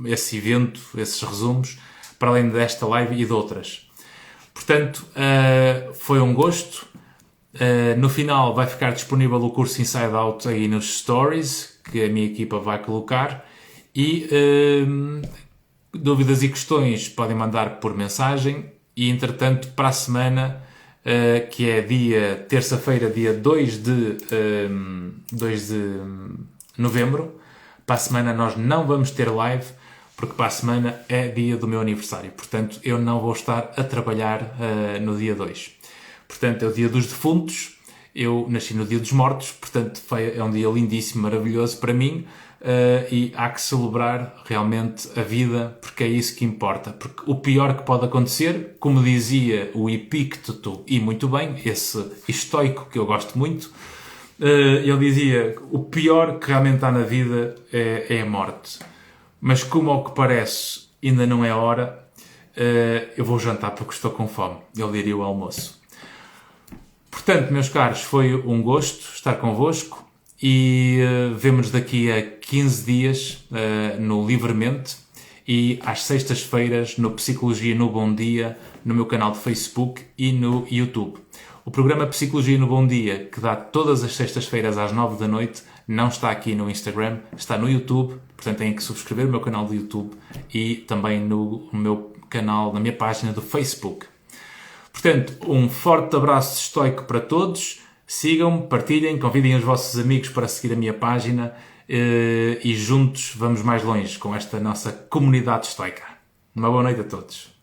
esse evento, esses resumos, para além desta live e de outras. Portanto, foi um gosto. No final vai ficar disponível o curso Inside Out aí nos stories, que a minha equipa vai colocar. E dúvidas e questões podem mandar por mensagem. E, entretanto, para a semana, que é terça-feira, dia 2 de novembro, para a semana nós não vamos ter live, porque para a semana é dia do meu aniversário. Portanto, eu não vou estar a trabalhar no dia 2. Portanto, é o dia dos defuntos. Eu nasci no dia dos mortos. Portanto, é um dia lindíssimo, maravilhoso para mim. E há que celebrar realmente a vida, porque é isso que importa. Porque o pior que pode acontecer, como dizia o Epícteto, e muito bem, esse estoico que eu gosto muito, ele dizia, o pior que realmente há na vida é a morte. Mas como ao que parece ainda não é hora, eu vou jantar porque estou com fome. Ele diria o almoço. Portanto, meus caros, foi um gosto estar convosco e vemo-nos daqui a 15 dias no Livremente e às sextas-feiras no Psicologia no Bom Dia, no meu canal de Facebook e no YouTube. O programa Psicologia no Bom Dia, que dá todas as sextas-feiras às 9 da noite, não está aqui no Instagram, está no YouTube. Portanto, têm que subscrever o meu canal do YouTube e também no meu canal, na minha página do Facebook. Portanto, um forte abraço estoico para todos. Sigam-me, partilhem, convidem os vossos amigos para seguir a minha página e juntos vamos mais longe com esta nossa comunidade estoica. Uma boa noite a todos.